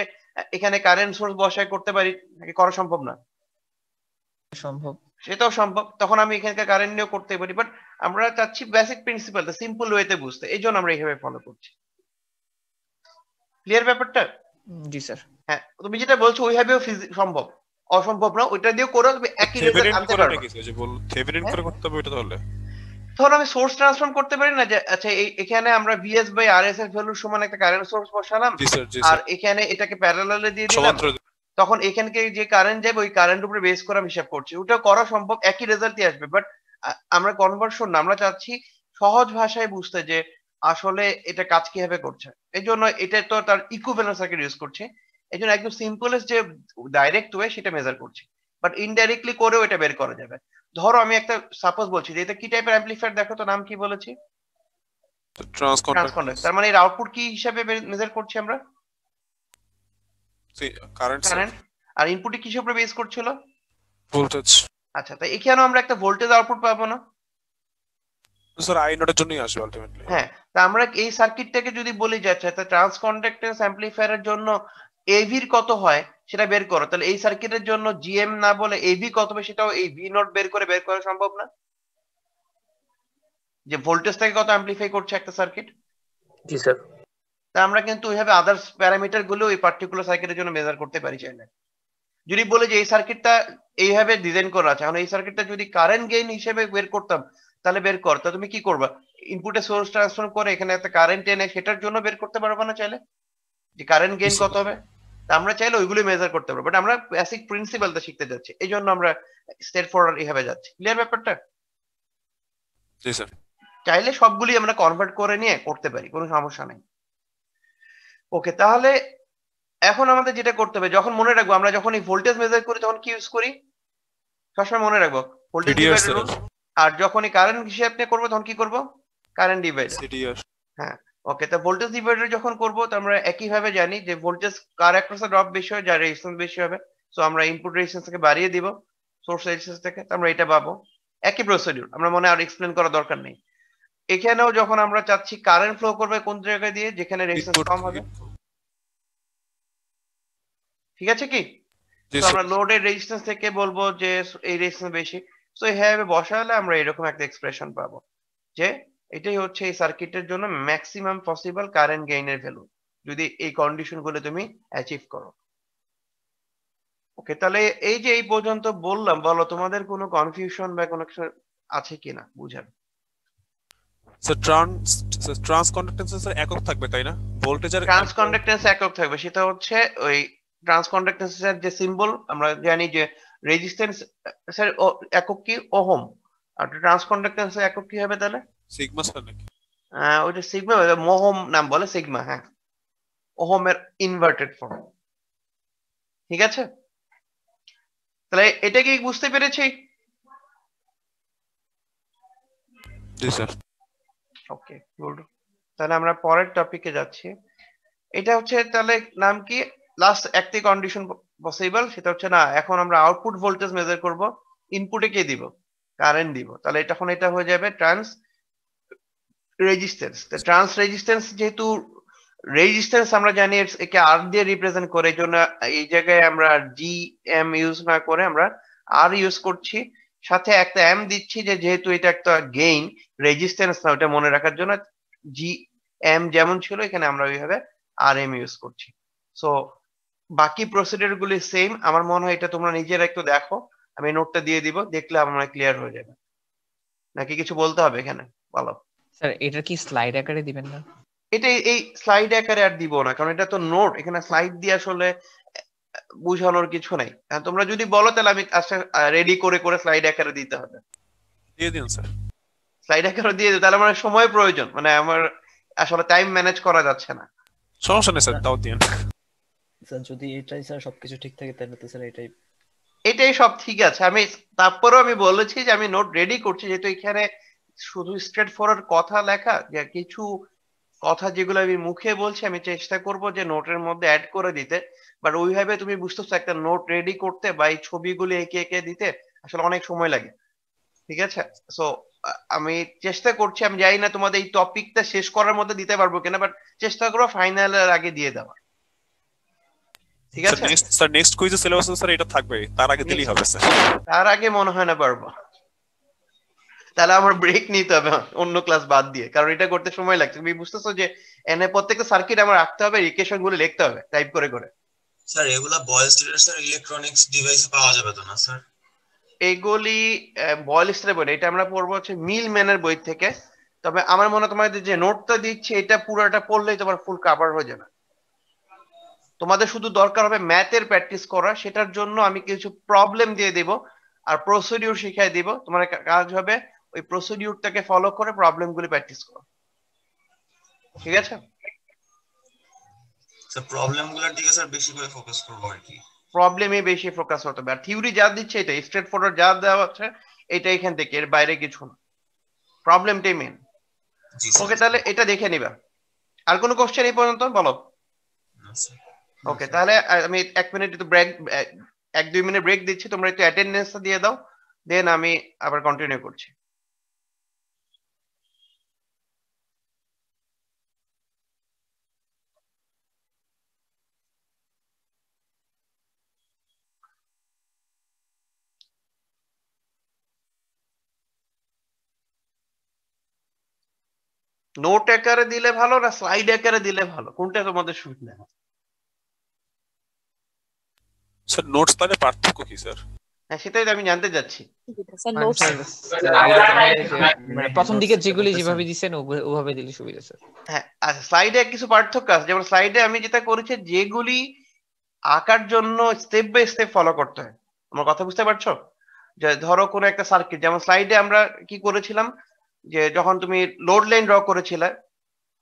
এখানে কারেন্ট সোর্স বসায় করতে পারি, নাকি করা সম্ভব না? সম্ভব। সেটাও সম্ভব, তখন আমি এখানকার কারেন্ট নিয়েও করতে পারি, বাট আমরা চাচ্ছি বেসিক প্রিন্সিপাল সিম্পল ওয়েতে বুঝতে, এই জন্য আমরা এইভাবে ফলো করছি। ক্লিয়ার ব্যাপারটা? জি স্যার। হ্যাঁ, তুমি যেটা বলছো ওইভাবেও সম্ভব, অসম্ভব না। ওইটা দিয়েও করে তুমি একই রেজাল্ট আনতে পারবে। থেভেনিন করে করতে হবে এটা তাহলে। ধরো আমি সোর্স ট্রান্সফর্ম করতে পারি না যে আচ্ছা এখানে আমরা ভিএস বাই আরএস এর ভ্যালুর সমান একটা কারেন্ট সোর্স বসালাম, আর এখানে এটাকে প্যারালালে দিয়ে দিলাম, তখন এখানকে যে কারেন্ট যাবে ওই কারেন্ট উপরে বেস করে আমি হিসাব করছি। ওটা করা সম্ভব, একই রেজাল্টই আসবে, বাট আমরা কনভার্সন না, আমরা চাচ্ছি সহজ ভাষায় বুঝতে যে আসলে এটা কাজ কিভাবে করছে। এই জন্য এটা তো তার ইকুইভ্যালেন্ট সার্কিট ইউজ করছে, এই জন্য একদম সিম্পলেস্ট যে ডাইরেক্ট ওয়ে সেটা মেজার করছি, বাট ইনডাইরেক্টলি করেও এটা বের করা যাবে। ধরো আমি একটা সাপোজ বলছি যে এটা কি টাইপের অ্যাম্পলিফায়ার, দেখো তো নাম কি বলেছি? ট্রান্সকন্ডাক্টর। তার মানে এর আউটপুট কি হিসাবে মেজার করছি আমরা? কারেন্ট। আর ইনপুটে কিসের উপরে বেস করছিল? ভোল্টেজ। আচ্ছা, তাই এখানেও আমরা একটা ভোল্টেজ আউটপুট পাবো না? স্যার আই নটের জন্যই আসবে আলটিমেটলি। হ্যাঁ, তা আমরা এই সার্কিটটাকে যদি বলি যে আচ্ছা ট্রান্সকন্ডাক্টেন্স অ্যাম্পলিফায়ারের জন্য এভির কত হয় সেটা বের করো, তাহলে এই সার্কিটের জন্য জিএম না বলে এভি কত হবে সেটাও এই ভি নট বের করা সম্ভব না? যে ভোল্টেজটাকে কত অ্যাম্পলিফাই করছে একটা সার্কিট। জি স্যার। তা আমরা কিন্তু ওইভাবে আদার্স প্যারামিটার গুলো এই পার্টিকুলার সার্কিটের জন্য মেজার করতে পারি চাইলে। যদি বলে যে এই সার্কিটটা এইভাবে ডিজাইন করা আছে, এখন এই সার্কিটটা যদি কারেন্ট গেইন হিসেবে বের করতাম তাহলে বের কর, তা তুমি কি করবা? ইনপুটে সোর্স ট্রান্সফর্ম করে এখানে একটা কারেন্ট এনে সেটার জন্য বের করতে পারবে না চাইলে, যে কারেন্ট গেইন কত হবে? তা আমরা চাইলে ওইগুলো মেজার করতে পারবো, বাট আমরা বেসিক প্রিন্সিপালটা শিখতে যাচ্ছি, এই জন্য আমরা স্টেট ফরওয়ার্ড এইভাবে যাচ্ছি। ক্লিয়ার ব্যাপারটা? জি স্যার। চাইলে সবগুলি আমরা কনভার্ট করে নিয়ে করতে পারি, কোনো সমস্যা নেই। ওকে, তাহলে এখন আমাদের যেটা করতে হবে, যখন মনে রাখবো আমরা যখন এই ভোল্টেজ মেজার করি তখন কি ইউজ করি? সবসময় মনে রাখবো ভোল্টেজ ডিভাইডার রুল। আর যখন এই কারেন্ট হিসাব নিয়ে করবো তখন কি করবো? Current divider. হ্যাঁ, ওকে, তা ভোল্টেজ ডিভাইডার যখন করবো তো আমরা একই ভাবে জানি যে ভোল্টেজ কার অ্যাক্রসে ড্রপ বেশি হয়, যার রেজিস্ট্যান্স বেশি হবে, সো আমরা ইনপুট রেজিস্ট্যান্সকে বাড়িয়ে দিব সোর্স রেজিস্ট্যান্স থেকে, তো আমরা এটা পাবো। একই প্রসিডিউর, আমরা মনে আর এক্সপ্লেন করার দরকার নেই। এখানেও যখন আমরা চাচ্ছি কারেন্ট ফ্লো করবে কোন জায়গায় দিয়ে, যেখানে রেজিস্ট্যান্স কম হবে, ঠিক আছে কি? তো আমরা লোডের রেজিস্ট্যান্স থেকে বলবো যে এই রেজিস্ট্যান্স বেশি, সো এইভাবে বসালে আমরা এরকম একটা এক্সপ্রেশন পাবো যে এটাই হচ্ছে এই সার্কিটের জন্য ম্যাক্সিমাম পসিবল কারেন্ট গেইনের ভ্যালু যদি এই কন্ডিশন গুলো তুমি অ্যাচিভ করো। ওকে, তাহলে এই যে এই পর্যন্ত বললাম, বলো তোমাদের কোনো কনফিউশন বা কোনো কিছু আছে কিনা বুঝার? স্যার ট্রান্সকন্ডাক্টেন্স স্যার একক থাকবে তাই না? ভোল্টেজ আর ট্রান্সকন্ডাক্টেন্স একক থাকবে, সেটা হচ্ছে ওই ট্রান্সকন্ডাক্টেন্সের যে সিম্বল আমরা জানি যে রেজিস্ট্যান্স স্যার একক কি? ওহম। আর ট্রান্সকন্ডাক্টেন্সের একক কি হবে তাহলে? সিগমা স্যার নাকি? ওইটা সিগমা, ওহম নাম বলে সিগমা। হ্যাঁ, ওহমের ইনভার্টেড ফর্ম। ঠিক আছে, তাহলে এটা কি বুঝতে পেরেছি? জি স্যার। ওকে, গুড। তাহলে আমরা পরের টপিকে যাচ্ছি। এটা হচ্ছে তাহলে নাম কি? লাস্ট একটি কন্ডিশন পসিবল, সেটা হচ্ছে না এখন আমরা আউটপুট ভোল্টেজ মেজার করব, ইনপুটে কে দিব? কারেন্ট দিব। তাহলে তখন এটা হয়ে যাবে ট্রান্স রেজিস্ট্যান্স। তো ট্রান্স রেজিস্ট্যান্স যেহেতু রেজিস্ট্যান্স আমরা জানি একে আর দিয়ে রিপ্রেজেন্ট করে, এই জন্য এই জায়গায় আমরা জি এম ইউজ না করে আমরা আর ইউজ করছি, সাথে একটা এম দিচ্ছি যে যেহেতু এটা একটা গেইন রেজিস্ট্যান্স না, ওটা মনে রাখার জন্য জি এম যেমন ছিল এখানে আমরা ওইভাবে আর এম ইউজ করছি। সো বাকি প্রসিডিউর গুলি সেম। আমার মনে হয় এটা তোমরা নিজেরা একটু দেখো, আমি নোটটা দিয়ে দিব, দেখলে আমরা ক্লিয়ার হয়ে যাবে। নাকি কিছু বলতে হবে এখানে? বলো স্যার, এটা কি স্লাইড আকারে দিবেন না? এটা এই স্লাইড আকারে আর দিব না, কারণ এটা তো নোট, এখানে স্লাইড দিয়ে আসলে বুঝানোর কিছু নাই। তোমরা যদি বলো তাহলে আমি রেডি করে করে স্লাইড আকারে দিতে হবে। দিয়ে দিন স্যার। স্লাইড আকারে দিয়ে দিই, তাহলে আমার সময় প্রয়োজন, মানে আমার আসলে টাইম ম্যানেজ করা যাচ্ছে না। সমস্যা নেই স্যার, তাও দিন। স্যার যদি এটাই স্যার সবকিছু ঠিক থাকে তাহলে তো স্যার এটাই এটাই সব ঠিক আছে। আমি তারপরেও আমি বলেছি যে আমি নোট রেডি করছি, যেহেতু এখানে শুধু স্ট্রেট ফরওয়ার্ড কথা লেখা, যে কিছু কথা যেগুলো আমি মুখে বলছি আমি চেষ্টা করব যে নোটের মধ্যে অ্যাড করে দিতে। বাট ওইভাবে তুমি বুঝতেছো একটা নোট রেডি করতে বা এই ছবিগুলো এঁকে এঁকে দিতে আসলে অনেক সময় লাগে। ঠিক আছে? সো আমি চেষ্টা করছি, আমি জানি না তোমাদের এই টপিকটা শেষ করার মধ্যে দিতে পারবো কিনা, বাট চেষ্টা করবো ফাইনালের আগে দিয়ে দেওয়ার। ঠিক স্যার আছে? নেক্সট কুইজের সিলেবাস স্যার এটা থাকবে, তার আগে দিলেই হবে স্যার। তার আগে মনে হয় না পারবো, তাহলে আমার ব্রেক নিতে হবে অন্য ক্লাস বাদ দিয়ে, কারণ এটা করতে সময় লাগছে। তুমি বুঝতেছো যে এনে প্রত্যেকটা সার্কিট আমার রাখতে হবে, ইকুয়েশন গুলো লিখতে হবে টাইপ করে করে। স্যার এগুলা বয়েজ স্টেটের স্যার ইলেকট্রনিক্স ডিভাইসে পাওয়া যাবে তো না স্যার? এগুলি বয়েল স্টারের বই না, এটা আমরা পড়বো হচ্ছে মিলম্যানের বই থেকে। তবে আমার মনে হয় তোমাদের যে নোটটা দিচ্ছে এটা পুরোটা পড়লেই তোমার ফুল কভার হয়ে যাবে। তোমাদের শুধু দরকার হবে ম্যাথের প্র্যাকটিস করা, সেটার জন্য আমি কিছু প্রবলেম দিয়ে দেব আর প্রসিডিউর শিখিয়ে দিব। তোমার কাজ হবে ওই প্রসিডিউরটাকে ফলো করে প্রবলেম গুলি প্র্যাকটিস করো। ঠিক আছে? স্যার প্রবলেম গুলোর দিকে স্যার বেশি করে ফোকাস করবো আর কি। প্রবলেমে বেশি ফোকাস হতে হবে, আর থিওরি যা দিচ্ছে এটা স্ট্রেট ফরওয়ার্ড যা দেওয়া হচ্ছে এটা এখান থেকে, এর বাইরে কিছু না, প্রবলেমটাই মেন। জি স্যার। ওকে, তাহলে এটা দেখে নিবা। আর কোনো কোশ্চেন এই পর্যন্ত বলো? না স্যার। ওকে, তাহলে আমি 1 মিনিট একটু ব্রেক, 1-2 মিনিট ব্রেক দিচ্ছি, তোমরা একটু অ্যাটেন্ডেন্স দিয়ে দাও, দেন আমি আবার কন্টিনিউ করছি। নোট আকারে দিলে ভালো না স্লাইড আকারে দিলে ভালো, কোনটা তোমাদের সুবিধা? স্যার নোটস তাহলে পার্থক্য কি স্যার? হ্যাঁ, সেটাই তো আমি জানতে চাচ্ছি। মানে মানে প্রথম দিকে যেগুলি যেভাবে দিচ্ছেন ওভাবে দিলে সুবিধা স্যার। হ্যাঁ, আচ্ছা, স্লাইডে কিছু পার্থক্য আছে। যেমন স্লাইডে আমি যেটা করেছি, যেগুলি আঁকার জন্য স্টেপ বাই স্টেপ ফলো করতে হয়। আমার কথা বুঝতে পারছো? যে ধরো কোনো একটা সার্কিট, যেমন স্লাইডে আমরা কি করেছিলাম, যে যখন তুমি লোড লাইন ড্র করেছিলে,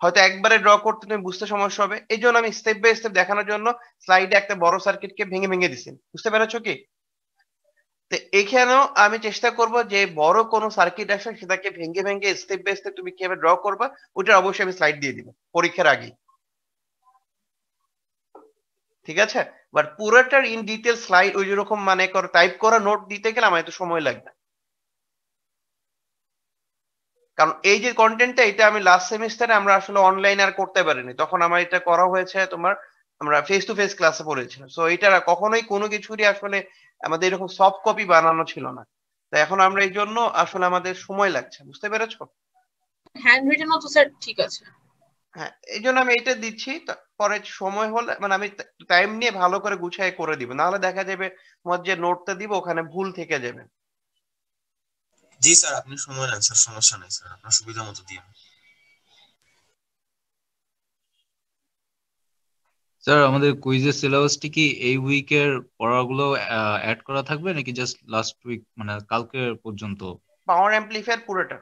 হয়তো একবারে ড্র করতে তুমি বুঝতে সমস্যা হবে, এই জন্য আমি স্টেপ বাই স্টেপ দেখানোর জন্য স্লাইডে একটা বড় সার্কিটকে ভেঙে ভেঙে দিছি। বুঝতে পেরেছো কি? তো এখানেও আমি চেষ্টা করব যে বড় কোনো সার্কিট আসে সেটাকে ভেঙে ভেঙে স্টেপ বাই স্টেপ তুমি কিভাবে ড্র করবা, ওটা অবশ্যই আমি স্লাইড দিয়ে দিব পরীক্ষার আগে। ঠিক আছে? বাট পুরোটার ইন ডিটেল স্লাইড ওই যেরকম মানে টাইপ করা নোট দিতে গেলে আমার একটু সময় লাগবে, কারণ এই যে কন্টেন্টটা এটা আমি লাস্ট সেমিস্টারে আমরা আসলে অনলাইন আর করতে পারিনি, তখন আমার এটা করা হয়েছে তোমার, আমরা ফেস টু ফেস ক্লাসে পড়েছিলাম। সো এটা কখনোই কোনো কিছুরই আসলে আমাদের এরকম সফট কপি বানানো ছিল না, তো এখন আমরা এই জন্য আসলে আমাদের সময় লাগছে। বুঝতে পেরেছো? হ্যান্ড রিটেনও তো স্যার ঠিক আছে। হ্যাঁ, এই জন্য আমি এটা দিচ্ছি, পরে সময় হলে মানে আমি টাইম নিয়ে ভালো করে গুছিয়ে করে দিব, নাহলে দেখা যাবে তোমার যে নোটটা দিব ওখানে ভুল থেকে যাবে। জি স্যার, আপনি সময় নেন স্যার, সমস্যা নেই স্যার, আপনার সুবিধা মতো দিন। স্যার আমাদের কুইজের সিলেবাসটি কি এই উইকের পড়াগুলো অ্যাড করা থাকবে নাকি জাস্ট লাস্ট উইক মানে কালকে পর্যন্ত? পাওয়ার অ্যাম্পলিফায়ার পুরোটা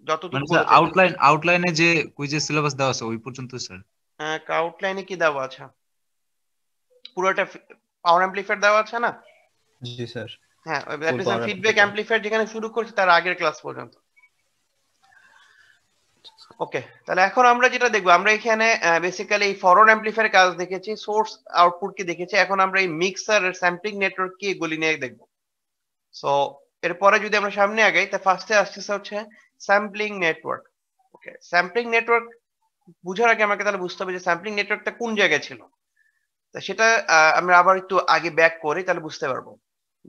যতটুকু মানে স্যার আউটলাইনে যে কুইজের সিলেবাস দেওয়া আছে ওই পর্যন্ত স্যার? আউটলাইনে কি দেওয়া আছে? পুরোটা পাওয়ার অ্যাম্পলিফায়ার দেওয়া আছে না? জি স্যার। হ্যাঁ, ফিডব্যাক অ্যাম্পলিফায়ার যেখানে শুরু করছি তার আগের ক্লাস পর্যন্ত। ওকে, তাহলে এখন আমরা যেটা দেখবো, আমরা এখানে বেসিক্যালি এই ফরওয়ার্ড অ্যাম্পলিফায়ার কাজ দেখেছি, সোর্স আউটপুট কি দেখেছি, এখন আমরা এই মিক্সার আর স্যাম্পলিং নেটওয়ার্ক কি এগুলি নিয়ে দেখবো। সো এরপরে যদি আমরা সামনে আগাই, তা ফার্স্টে আসতেছে হচ্ছে স্যাম্পলিং নেটওয়ার্ক। ওকে, স্যাম্পলিং নেটওয়ার্ক বুঝার আগে আমাকে তাহলে বুঝতে হবে যে স্যাম্পলিং নেটওয়ার্কটা কোন জায়গায় ছিল। তা সেটা আমরা আবার একটু আগে ব্যাক করি, তাহলে বুঝতে পারবো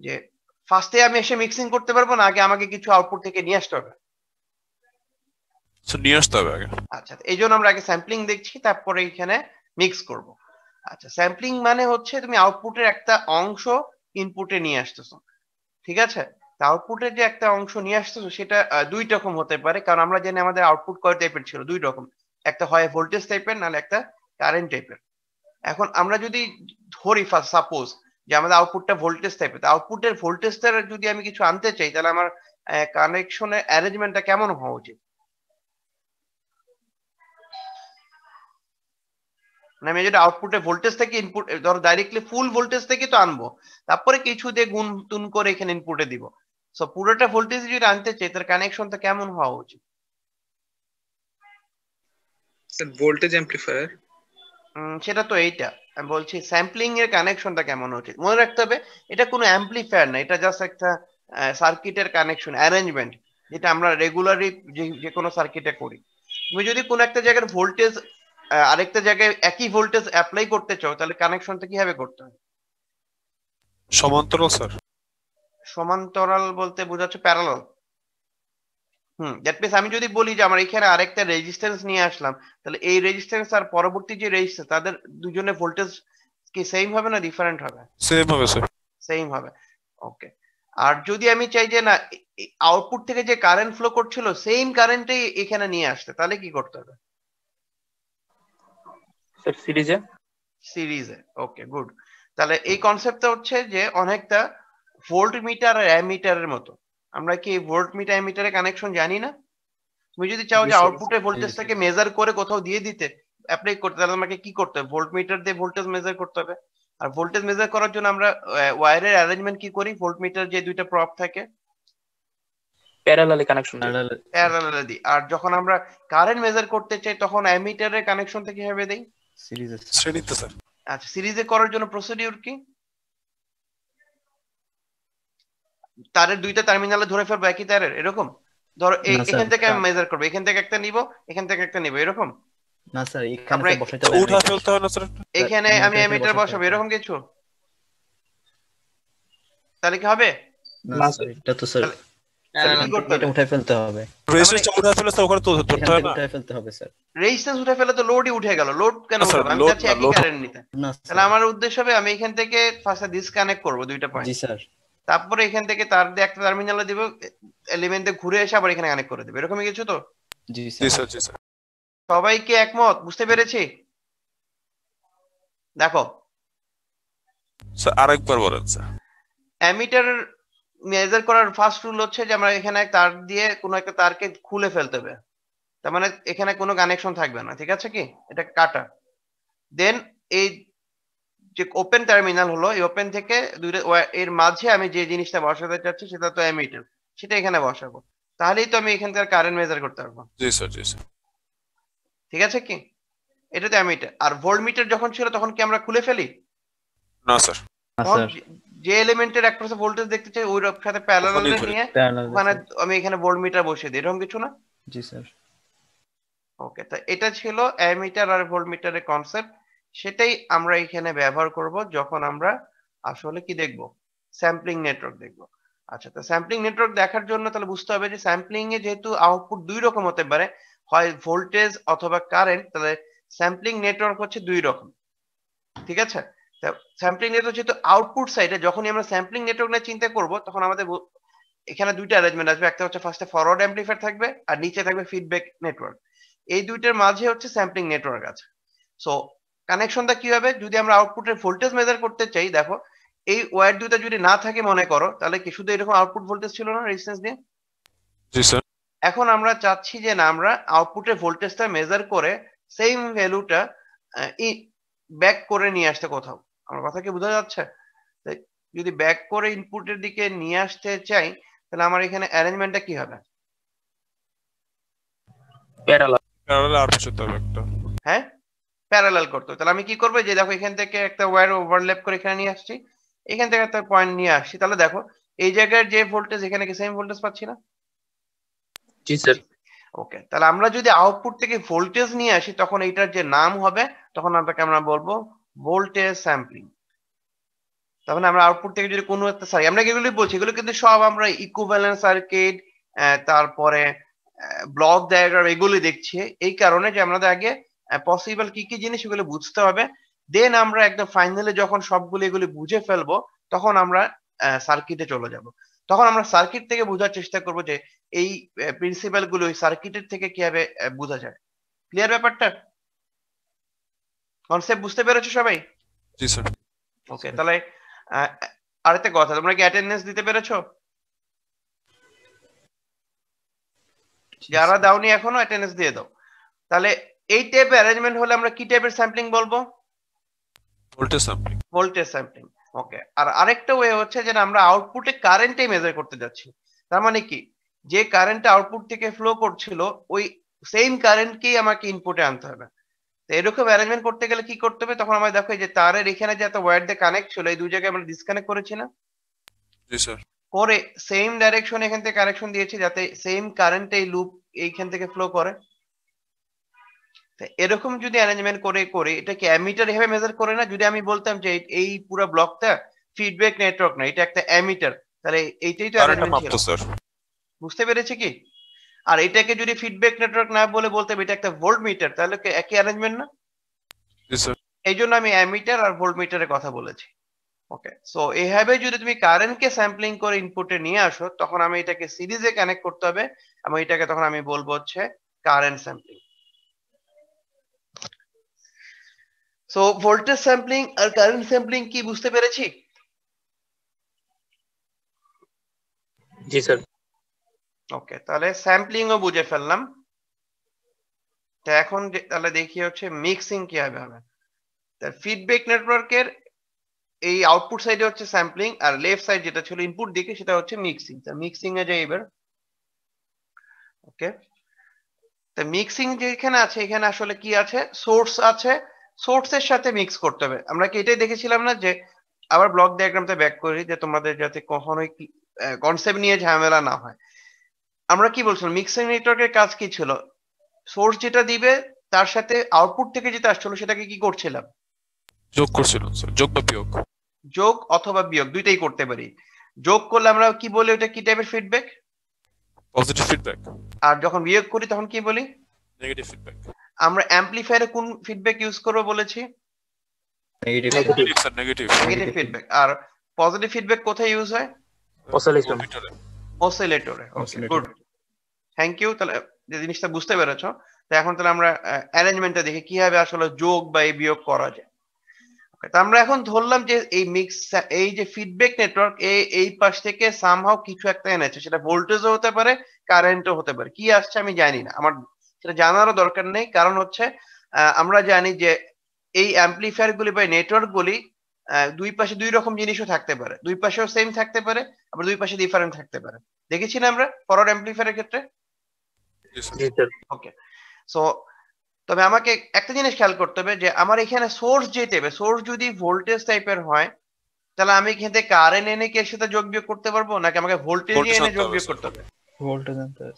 যে ফার্স্টে আমি এসে মিক্সিং করতে পারবো না, আগে আমাকে কিছু আউটপুট থেকে নিয়ে আসতে হবে। নিয়ে আসতে হবে আগে। আচ্ছা, এই জন্য আমরা আগে স্যাম্পলিং দেখছি, তারপরে এখানে মিক্স করব। আচ্ছা, স্যাম্পলিং মানে হচ্ছে তুমি আউটপুটের একটা অংশ ইনপুটে নিয়ে আসতেছো। ঠিক আছে? আউটপুটের যে একটা অংশ নিয়ে আসতেছো সেটা দুই রকম হতে পারে, কারণ আমরা জানি আমাদের আউটপুট কয় টাইপের ছিল, দুই রকম, একটা হয় ভোল্টেজ টাইপের, নাহলে একটা কারেন্ট টাইপের। এখন আমরা যদি ধরি ফার্স্ট সাপোজ যে আমাদের আউটপুটটা ভোল্টেজ টাইপের, আউটপুটের ভোল্টেজটা যদি আমি কিছু আনতে চাই, তাহলে আমার কানেকশনের অ্যারেঞ্জমেন্টটা কেমন হওয়া উচিত? মানে আমি যদি আউটপুটে ভোল্টেজ থেকে ইনপুট ধরো ডাইরেক্টলি ফুল ভোল্টেজ থেকে তো আনবো, তারপরে কিছু দিয়ে গুণ তুন করে এখানে ইনপুটে দিব। সো পুরোটা ভোল্টেজ যদি আনতে চাই তার কানেকশনটা কেমন হওয়া উচিত? Sir voltage amplifier. সেটা তো এইটা আমি বলছি, স্যাম্পলিং এর কানেকশনটা কেমন উচিত। মনে রাখতে হবে এটা কোনো অ্যাম্পলিফায়ার না, এটা জাস্ট একটা সার্কিটের কানেকশন অ্যারেঞ্জমেন্ট, যেটা আমরা রেগুলারলি যে কোনো সার্কিটে করি। তুমি যদি কোনো একটা জায়গার ভোল্টেজ আরেকটা জায়গায় একই ভোল্টেজ অ্যাপ্লাই করতে চাও, তাহলে কানেকশনটা কিভাবে করতে হয়? সমান্তরাল স্যার। সমান্তরাল বলতে বোঝাচ্ছে প্যারালাল। দ্যাট মিনস আমি যদি বলি যে আমার এখানে আরেকটা রেজিস্ট্যান্স নিয়ে আসলাম, তাহলে এই রেজিস্ট্যান্স আর পরবর্তী যে রেজিস্ট্যান্স তাদের দুজনের ভোল্টেজ কি সেম হবে না ডিফারেন্ট হবে? সেম হবে স্যার। সেম হবে। ওকে। আর যদি আমি চাই যে না আউটপুট থেকে যে কারেন্ট ফ্লো করছিল সেম কারেন্টই এখানে নিয়ে আসতে, তাহলে কি করতে হবে? স্যার সিরিজে। সিরিজে। ওকে, গুড। তাহলে এই কনসেপ্টটা হচ্ছে যে অনেকটা ভোল্ট মিটার আর অ্যামিটারের মতো। আমরা কি ভোল্ট মিটার অ্যামিটারের কানেকশন জানি না? তুমি যদি চাও যে আউটপুটের ভোল্টেজটাকে মেজার করে কোথাও দিয়ে দিতে অ্যাপ্লাই করতে, তাহলে আমাকে কি করতে হবে? ভোল্ট মিটার দিয়ে ভোল্টেজ মেজার করতে হবে। আর ভোল্টেজ মেজার করার জন্য আমরা ওয়্যারের অ্যারেঞ্জমেন্ট কি করি? ভোল্ট মিটার যে দুইটা প্রপ থাকে প্যারালালি কানেকশন। প্যারালালে দিই। আর যখন আমরা কারেন্ট মেজার করতে চাই তখন অ্যামিটারের কানেকশনটা কিভাবে দেই? শ্রেণীতে স্যার। আচ্ছা, সিরিজে করার জন্য প্রসিডিউর কি? তারের দুইটা টার্মিনালে ধরে ফেলবো একই তারের, এরকম? ধরো এখান থেকে আমি মেজার করবো, এখান থেকে একটা নিব, এখান থেকে একটা নিব, এরকম? না স্যার, এখানে বসাইতে হবে। উঠা ফেলতে হয় না স্যার? এখানে আমি অ্যামিটার বসাবো, এরকম কিছু? তাহলে কি হবে? না স্যার, এটা তো স্যার এটা উঠাই ফেলতে হবে। রেজিস্ট্যান্স উঠা ফেলে স্যার ওখানে তো ধরতে হয় না? উঠাই ফেলতে হবে স্যার। রেজিস্ট্যান্স উঠে ফেলে তো লোডই উঠে গেল। লোড কেন উঠাবো? আমি চাচ্ছি একই কারেন্ট নিতে। তাহলে আমার উদ্দেশ্য হবে আমি এখান থেকে ফার্স্টে ডিসকানেক্ট করব দুইটা পয়েন্ট। জি স্যার। তারপরে এখান থেকে তার দিয়ে একটা টার্মিনালে দিব, এলিমেন্টে ঘুরে এসে আবার এখানে কানেক্ট করে দেব, এরকমই কিছু তো? জি স্যার। জি স্যার। সবাই কি একমত? বুঝতে পেরেছি? দেখো স্যার আরেকবার বলেন স্যার। অ্যামিটার মেজার করার ফার্স্ট রুল হচ্ছে যে আমরা এখানে তার দিয়ে কোনো একটা তারকে খুলে ফেলতে হবে, তার মানে এখানে কোনো কানেকশন থাকবে না, ঠিক আছে কি? এটা কাটা। দেন এই যে ওপেন টার্মিনাল হলো, এই ওপেন থেকে দুইটা এর মাঝে আমি যে জিনিসটা বসাতে চাচ্ছি সেটা তো অ্যামিটার, সেটা এখানে বসাবো। তাহলেই তো আমি এখানকার কারেন্ট মেজার করতে পারবো। জি স্যার। জি স্যার। ঠিক আছে কি? এটা তো অ্যামিটার। আর ভোল্টমিটার যখন ছিল তখন কি আমরা খুলে ফেলি? না স্যার। তখন যে এলিমেন্টের একটা ভোল্টেজ দেখতে চাই ওই সাথে প্যারালালে নিয়ে ওখানে আমি এখানে ভোল্টমিটার বসিয়ে দিই, এরকম কিছু না? জি স্যার। ওকে, তো এটা ছিল অ্যামিটার আর ভোল্টমিটারের কনসেপ্ট। সেটাই আমরা এখানে ব্যবহার করব যখন আমরা আসলে কি দেখব? স্যাম্পলিং নেটওয়ার্ক দেখব। আচ্ছা, তো স্যাম্পলিং নেটওয়ার্ক দেখার জন্য তাহলে বুঝতে হবে যে স্যাম্পলিং এ যেহেতু আউটপুট দুই রকম হতে পারে, হয় ভোল্টেজ অথবা কারেন্ট, তাহলে স্যাম্পলিং নেটওয়ার্ক হচ্ছে দুই রকম। ঠিক আছে? স্যাম্পলিং নেটওয়ার্ক যেহেতু আউটপুট সাইডে, যখনই আমরা স্যাম্পলিং নেটওয়ার্ক নিয়ে চিন্তা করব তখন আমাদের এখানে দুইটা অ্যারেঞ্জমেন্ট আসবে। একটা হচ্ছে ফার্স্টে ফরওয়ার্ড অ্যাম্পলিফায়ার থাকবে আর নিচে থাকবে ফিডব্যাক নেটওয়ার্ক। এই দুইটার মাঝে হচ্ছে স্যাম্পলিং নেটওয়ার্ক আছে। সো কানেকশনটা কি হবে? যদি আমরা আউটপুটের ভোল্টেজ মেজার করতে চাই, দেখো এই ওয়্যার দুটো যদি না থাকে মনে করো, তাহলে কি শুধু এরকম আউটপুট ভোল্টেজ ছিল না রেজিস্ট্যান্স দিয়ে? জি স্যার। এখন আমরা চাচ্ছি যে না আমরা আউটপুটের ভোল্টেজটা মেজার করে সেম ভ্যালুটা ব্যাক করে নিয়ে আসতে কোথাও। আমার কথা কি বোঝা যাচ্ছে? যদি ব্যাক করে ইনপুটের দিকে নিয়ে আসতে চাই তাহলে আমার এখানে অ্যারেঞ্জমেন্টটা কি হবে? প্যারালাল আর বসাতে হবে একটা। হ্যাঁ, প্যারালাল করতে হবে। তাহলে আমি কি করবো? যে দেখো এখান থেকে একটা ওয়্যার ওভারল্যাপ করে এখানে নিয়ে আসছি, এখান থেকে একটা পয়েন্ট নিয়ে আসছি, তাহলে দেখো এই জায়গায় যে ভোল্টেজ এখানে কি সেম ভোল্টেজ পাচ্ছি না? জি স্যার। ওকে, তাহলে আমরা যদি আউটপুট থেকে ভোল্টেজ নিয়ে আসি তখন এইটার যে নাম হবে তখন আমরা বলবো ভোল্টেজ স্যাম্পলিং। তার মানে আমরা আউটপুট থেকে যদি কোনো একটা সার্কিট, আমরা এগুলো বলছি, এগুলো কিন্তু সব আমরা ইকুইভ্যালেন্ট সার্কিট, তারপরে ব্লক ডায়াগ্রাম এগুলি দেখছি এই কারণে যে আমাদের আগে পসিবল কি কি জিনিস এগুলো বুঝতে হবে। দেন আমরা একদম ফাইনালি যখন সবগুলো এগুলি বুঝে ফেলবো তখন আমরা সার্কিটে চলে যাব। তখন আমরা সার্কিট থেকে বোঝার চেষ্টা করব যে এই প্রিন্সিপাল গুলো ওই সার্কিটের থেকে কিভাবে বোঝা যায়। ক্লিয়ার ব্যাপারটা? কনসেপ্ট বুঝতে পেরেছো সবাই? জি স্যার। ওকে, তাহলে আরেকটা কথা, তোমরা কি অ্যাটেন্ডেন্স দিতে পেরেছো? যারা দাওনি এখনো অ্যাটেন্ডেন্স দিয়ে দাও। তাহলে এই টাইপের অ্যারেঞ্জমেন্ট হলে আমরা কি টাইপের স্যাম্পলিং বলবো? Voltage sampling. Voltage sampling. Okay, আর আরেকটা ওয়ে হচ্ছে যে আমরা আউটপুটে কারেন্টই মেজার করতে যাচ্ছি। তার মানে কি, যে কারেন্টটা আউটপুট থেকে ফ্লো করছিল ওই সেম কারেন্টকেই আমাকে ইনপুটে আনতে হবে। তো এরকম অ্যারেঞ্জমেন্ট করতে গেলে কি করতে হবে? তখন আমরা দেখো যে তারের এখানে যে এত ওয়্যার দিয়ে কানেক্ট ছিল, এই দুই জায়গায় আমরা ডিসকানেক্ট করেছি না, জি স্যার। করে সেম ডাইরেকশন এখান থেকে কানেকশন দিয়েছি যাতে সেম কারেন্ট এই লুপ এইখান থেকে ফ্লো করে। এরকম যদি অ্যারেঞ্জমেন্ট করে এটা কি অ্যামিটার এভাবে মেজার করে না? যদি আমি বলতাম যে এই পুরো ব্লকটা ফিডব্যাক নেটওয়ার্ক না, এটা একটা অ্যামিটার, তাহলে এইটাই তো কারেন্টটা অ্যারেঞ্জমেন্ট ছিল। মাপতো স্যার। বুঝতে পেরেছি কি? আর এটাকে যদি ফিডব্যাক নেটওয়ার্ক না বলে বলতাম এটা একটা ভোল্ট মিটার, তাহলে কি একই অ্যারেঞ্জমেন্ট না? জি স্যার। এই জন্য আমি অ্যামিটার আর ভোল্ট মিটারের কথা বলেছি। ওকে, সো এইভাবে যদি তুমি কারেন্টকে স্যাম্পলিং করে ইনপুটে নিয়ে আসো, তখন আমি এটাকে সিরিজে কানেক্ট করতে হবে এবং এটাকে তখন আমি বলবো হচ্ছে current sampling. So voltage sampling আর কারেন্ট স্যাম্পলিং কি বুঝতে পেরেছি? জি স্যার। ওকে, তাহলে স্যাম্পলিংও বুঝে ফেললাম। তো এখন তাহলে দেখি হচ্ছে মিক্সিং কিভাবে হবে। তা ফিডব্যাক নেটওয়ার্কের এই আউটপুট সাইডে হচ্ছে স্যাম্পলিং, আর লেফট সাইড যেটা ছিল ইনপুট দিকে সেটা হচ্ছে মিক্সিং। তা মিক্সিং এ যাই এবার। ওকে, তা মিক্সিং যেখানে আছে এখানে আসলে কি আছে? সোর্স আছে, সোর্সের সাথে মিক্স করতে হবে। আমরা কি এটাই দেখেছিলাম না যে, আবার ব্লক ডায়াগ্রামটা ব্যাক করি যে তোমাদের যাতে কখনোই কনসেপ্ট নিয়ে ঝামেলা না হয়। আমরা কি বলছিলাম, মিক্সিং নেটওয়ার্কের কাজ কি ছিল? সোর্স যেটা দিবে তার সাথে আউটপুট থেকে যেটা আসছিল সেটাকে কি করছিলাম? যোগ করছিলাম স্যার, যোগ বা বিয়োগ। যোগ অথবা বিয়োগ দুইটাই করতে পারি। যোগ করলে আমরা কি বলি, ওটা কি টাইপের ফিডব্যাক? Positive feedback. আর যখন বিয়োগ করি তখন কি বলি? Negative feedback. আমরা অ্যামপ্লিফায়ারে কোন ফিডব্যাক ইউজ করব বলেছি? Negative negative sir, negative. Negative feedback. আর পজিটিভ ফিডব্যাক কোথায় ইউজ হয়? অসিলেশন। অসিলেটরে। Okay, good, thank you. তাহলে যে জিনিসটা বুঝতে পেরেছো, তো এখন তাহলে আমরা অ্যারেঞ্জমেন্টটা দেখি কিভাবে আসলে যোগ বা এই বিয়োগ করা যায়। তো আমরা এখন ধরলাম যে এই মিক্স, এই যে ফিডব্যাক নেটওয়ার্ক এই পাশ থেকে সামহাউ কিছু একটা এনেছে, সেটা ভোল্টেজও হতে পারে, কারেন্টও হতে পারে। কি আসছে আমি জানি না, আমার সেটা জানারও দরকার নেই। কারণ হচ্ছে আমরা জানি যে এই অ্যাম্পলিফায়ার গুলি বা নেটওয়ার্ক গুলি দুই পাশে দুই রকম জিনিসও থাকতে পারে, দুই পাশেও সেম থাকতে পারে, আবার দুই পাশে ডিফারেন্ট থাকতে পারে। দেখেছি না আমরা ফরওয়ার্ড অ্যাম্পলিফায়ারের ক্ষেত্রে? ওকে, সো তবে আমাকে একটা জিনিস খেয়াল করতে হবে যে আমার এখানে সোর্স যেতে হবে, সোর্স যদি ভোল্টেজ টাইপের হয় তাহলে আমি এখান থেকে কারেন্ট এনে কি এর সাথে যোগ বিয়োগ করতে পারবো, নাকি আমাকে ভোল্টেজ এনে যোগ বিয়োগ করতে হবে? ভোল্টেজ আনতে হবে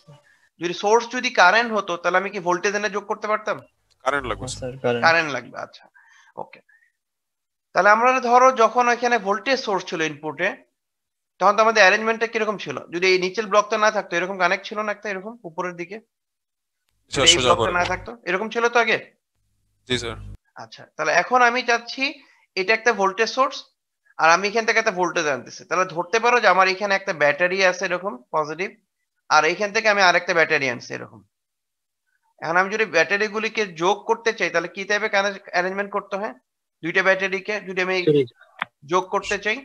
যদি সোর্স যদি কারেন্ট হতো তাহলে আমি কি ভোল্টেজ এনে যোগ করতে পারতাম? কারেন্ট লাগবে স্যার। কারেন্ট লাগবে। আচ্ছা, ওকে, তাহলে আমরা ধরো যখন এখানে ভোল্টেজ সোর্স ছিল ইনপুটে, তখন তো আমাদের অ্যারেঞ্জমেন্টটা কিরকম ছিল? যদি এই নিচের ব্লকটা না থাকতো, এরকম কানেক্ট ছিল না একটা এরকম উপরের দিকে, এই ব্লকটা না থাকতো, এরকম ছিল তো আগে? জি স্যার। আচ্ছা, তাহলে এখন আমি চাচ্ছি এটা একটা ভোল্টেজ সোর্স আর আমি এখান থেকে একটা ভোল্টেজ আনতেছি। তাহলে ধরতে পারো যে আমার এখানে একটা ব্যাটারি আছে এরকম পজিটিভ, আর এইখান থেকে আমি আরেকটা ব্যাটারি আনছি এরকম। এখন আমি যদি ব্যাটারি গুলিকে যোগ করতে চাই তাহলে কি টাইপের অ্যারেঞ্জমেন্ট করতে হয়? দুইটা ব্যাটারিকে যদি আমি যোগ করতে চাই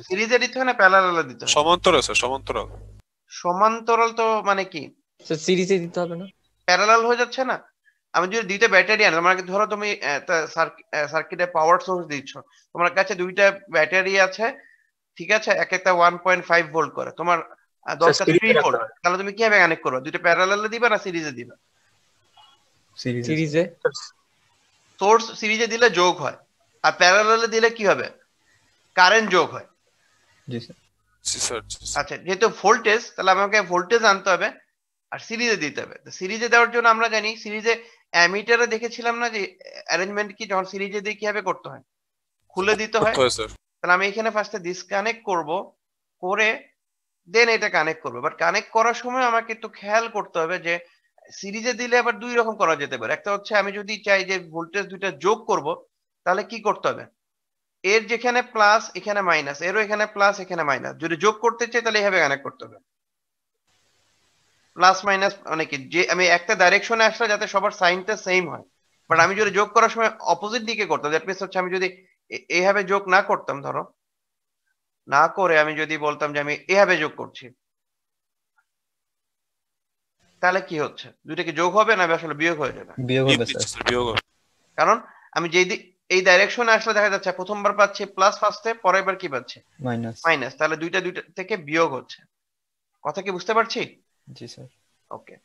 সিরিজে দিতে হয় না প্যারালালে দিতে হয়? সমান্তরাল স্যার, সমান্তরাল। সমান্তরাল তো মানে কি? সিরিজে দিতে হবে না? প্যারালাল হয়ে যাচ্ছে না? আমি যদি দুইটা ব্যাটারি আনলাম, মানে ধরো তুমি সার্কিটে পাওয়ার সোর্স দিচ্ছ, তোমার কাছে দুইটা ব্যাটারি আছে, ঠিক আছে, এক একটা 1.5 ভোল্ট করে, তোমার দরকার 3 ভোল্ট, তাহলে তুমি কিভাবে কানেক্ট করবে? দুইটা প্যারালালে দিবা না সিরিজে দিবা? সিরিজে। সোর্স সিরিজে দিলে যোগ হয়, আর প্যারালালে দিলে কি হবে? কারেন্ট যোগ হয়। জি স্যার। জি স্যার। আচ্ছা, যেহেতু ভোল্টেজ, তাহলে আমাকে ভোল্টেজ আনতে হবে আর সিরিজে দিতে হবে। তো সিরিজে দেওয়ার জন্য আমরা জানি সিরিজে অ্যামিটারে দেখেছিলাম না যে অ্যারেঞ্জমেন্ট কি, যখন সিরিজে দিয়ে কিভাবে করতে হয়? খুলে দিতে হয়। তাহলে আমি এখানে ফার্স্টে ডিসকানেক্ট করব, করে দেন এটা কানেক্ট করব। বাট কানেক্ট করার সময় আমাকে একটু খেয়াল করতে হবে যে সিরিজে দিলে আবার দুই রকম করা যেতে পারে। একটা হচ্ছে আমি যদি চাই যে ভোল্টেজ দুইটা যোগ করব, তাহলে কি করতে হবে? এর যেখানে প্লাস এখানে মাইনাস, এরও এখানে প্লাস এখানে মাইনাস, যদি যোগ করতে চাই তাহলে এইভাবে কানেক্ট করতে হবে। প্লাস মাইনাস মানে কি, যে আমি একটা ডাইরেকশনে আসলে যাতে সবার সাইনটা সেম হয়। বাট আমি যদি যোগ করার সময় অপোজিট দিকে করতাম, দ্যাট মিন্স হচ্ছে আমি যদি এইভাবে যোগ না করতাম, ধরো না করে আমি যদি বলতাম যে আমি এভাবে যোগ করছি, তাহলে কি হচ্ছে, দুইটা কি যোগ হবে না আসলে বিয়োগ হয়ে যাবে? বিয়োগ হবে স্যার। বিয়োগ হবে। কারণ আমি এই ডাইরেকশনে আসলে দেখা যাচ্ছে প্রথমবার পাচ্ছি প্লাস ফার্স্টে, পরের বার কি পাচ্ছি মাইনাস। মাইনাস, তাহলে দুইটা থেকে বিয়োগ হচ্ছে। কথা কি বুঝতে পারছি? জি স্যার। ওকে,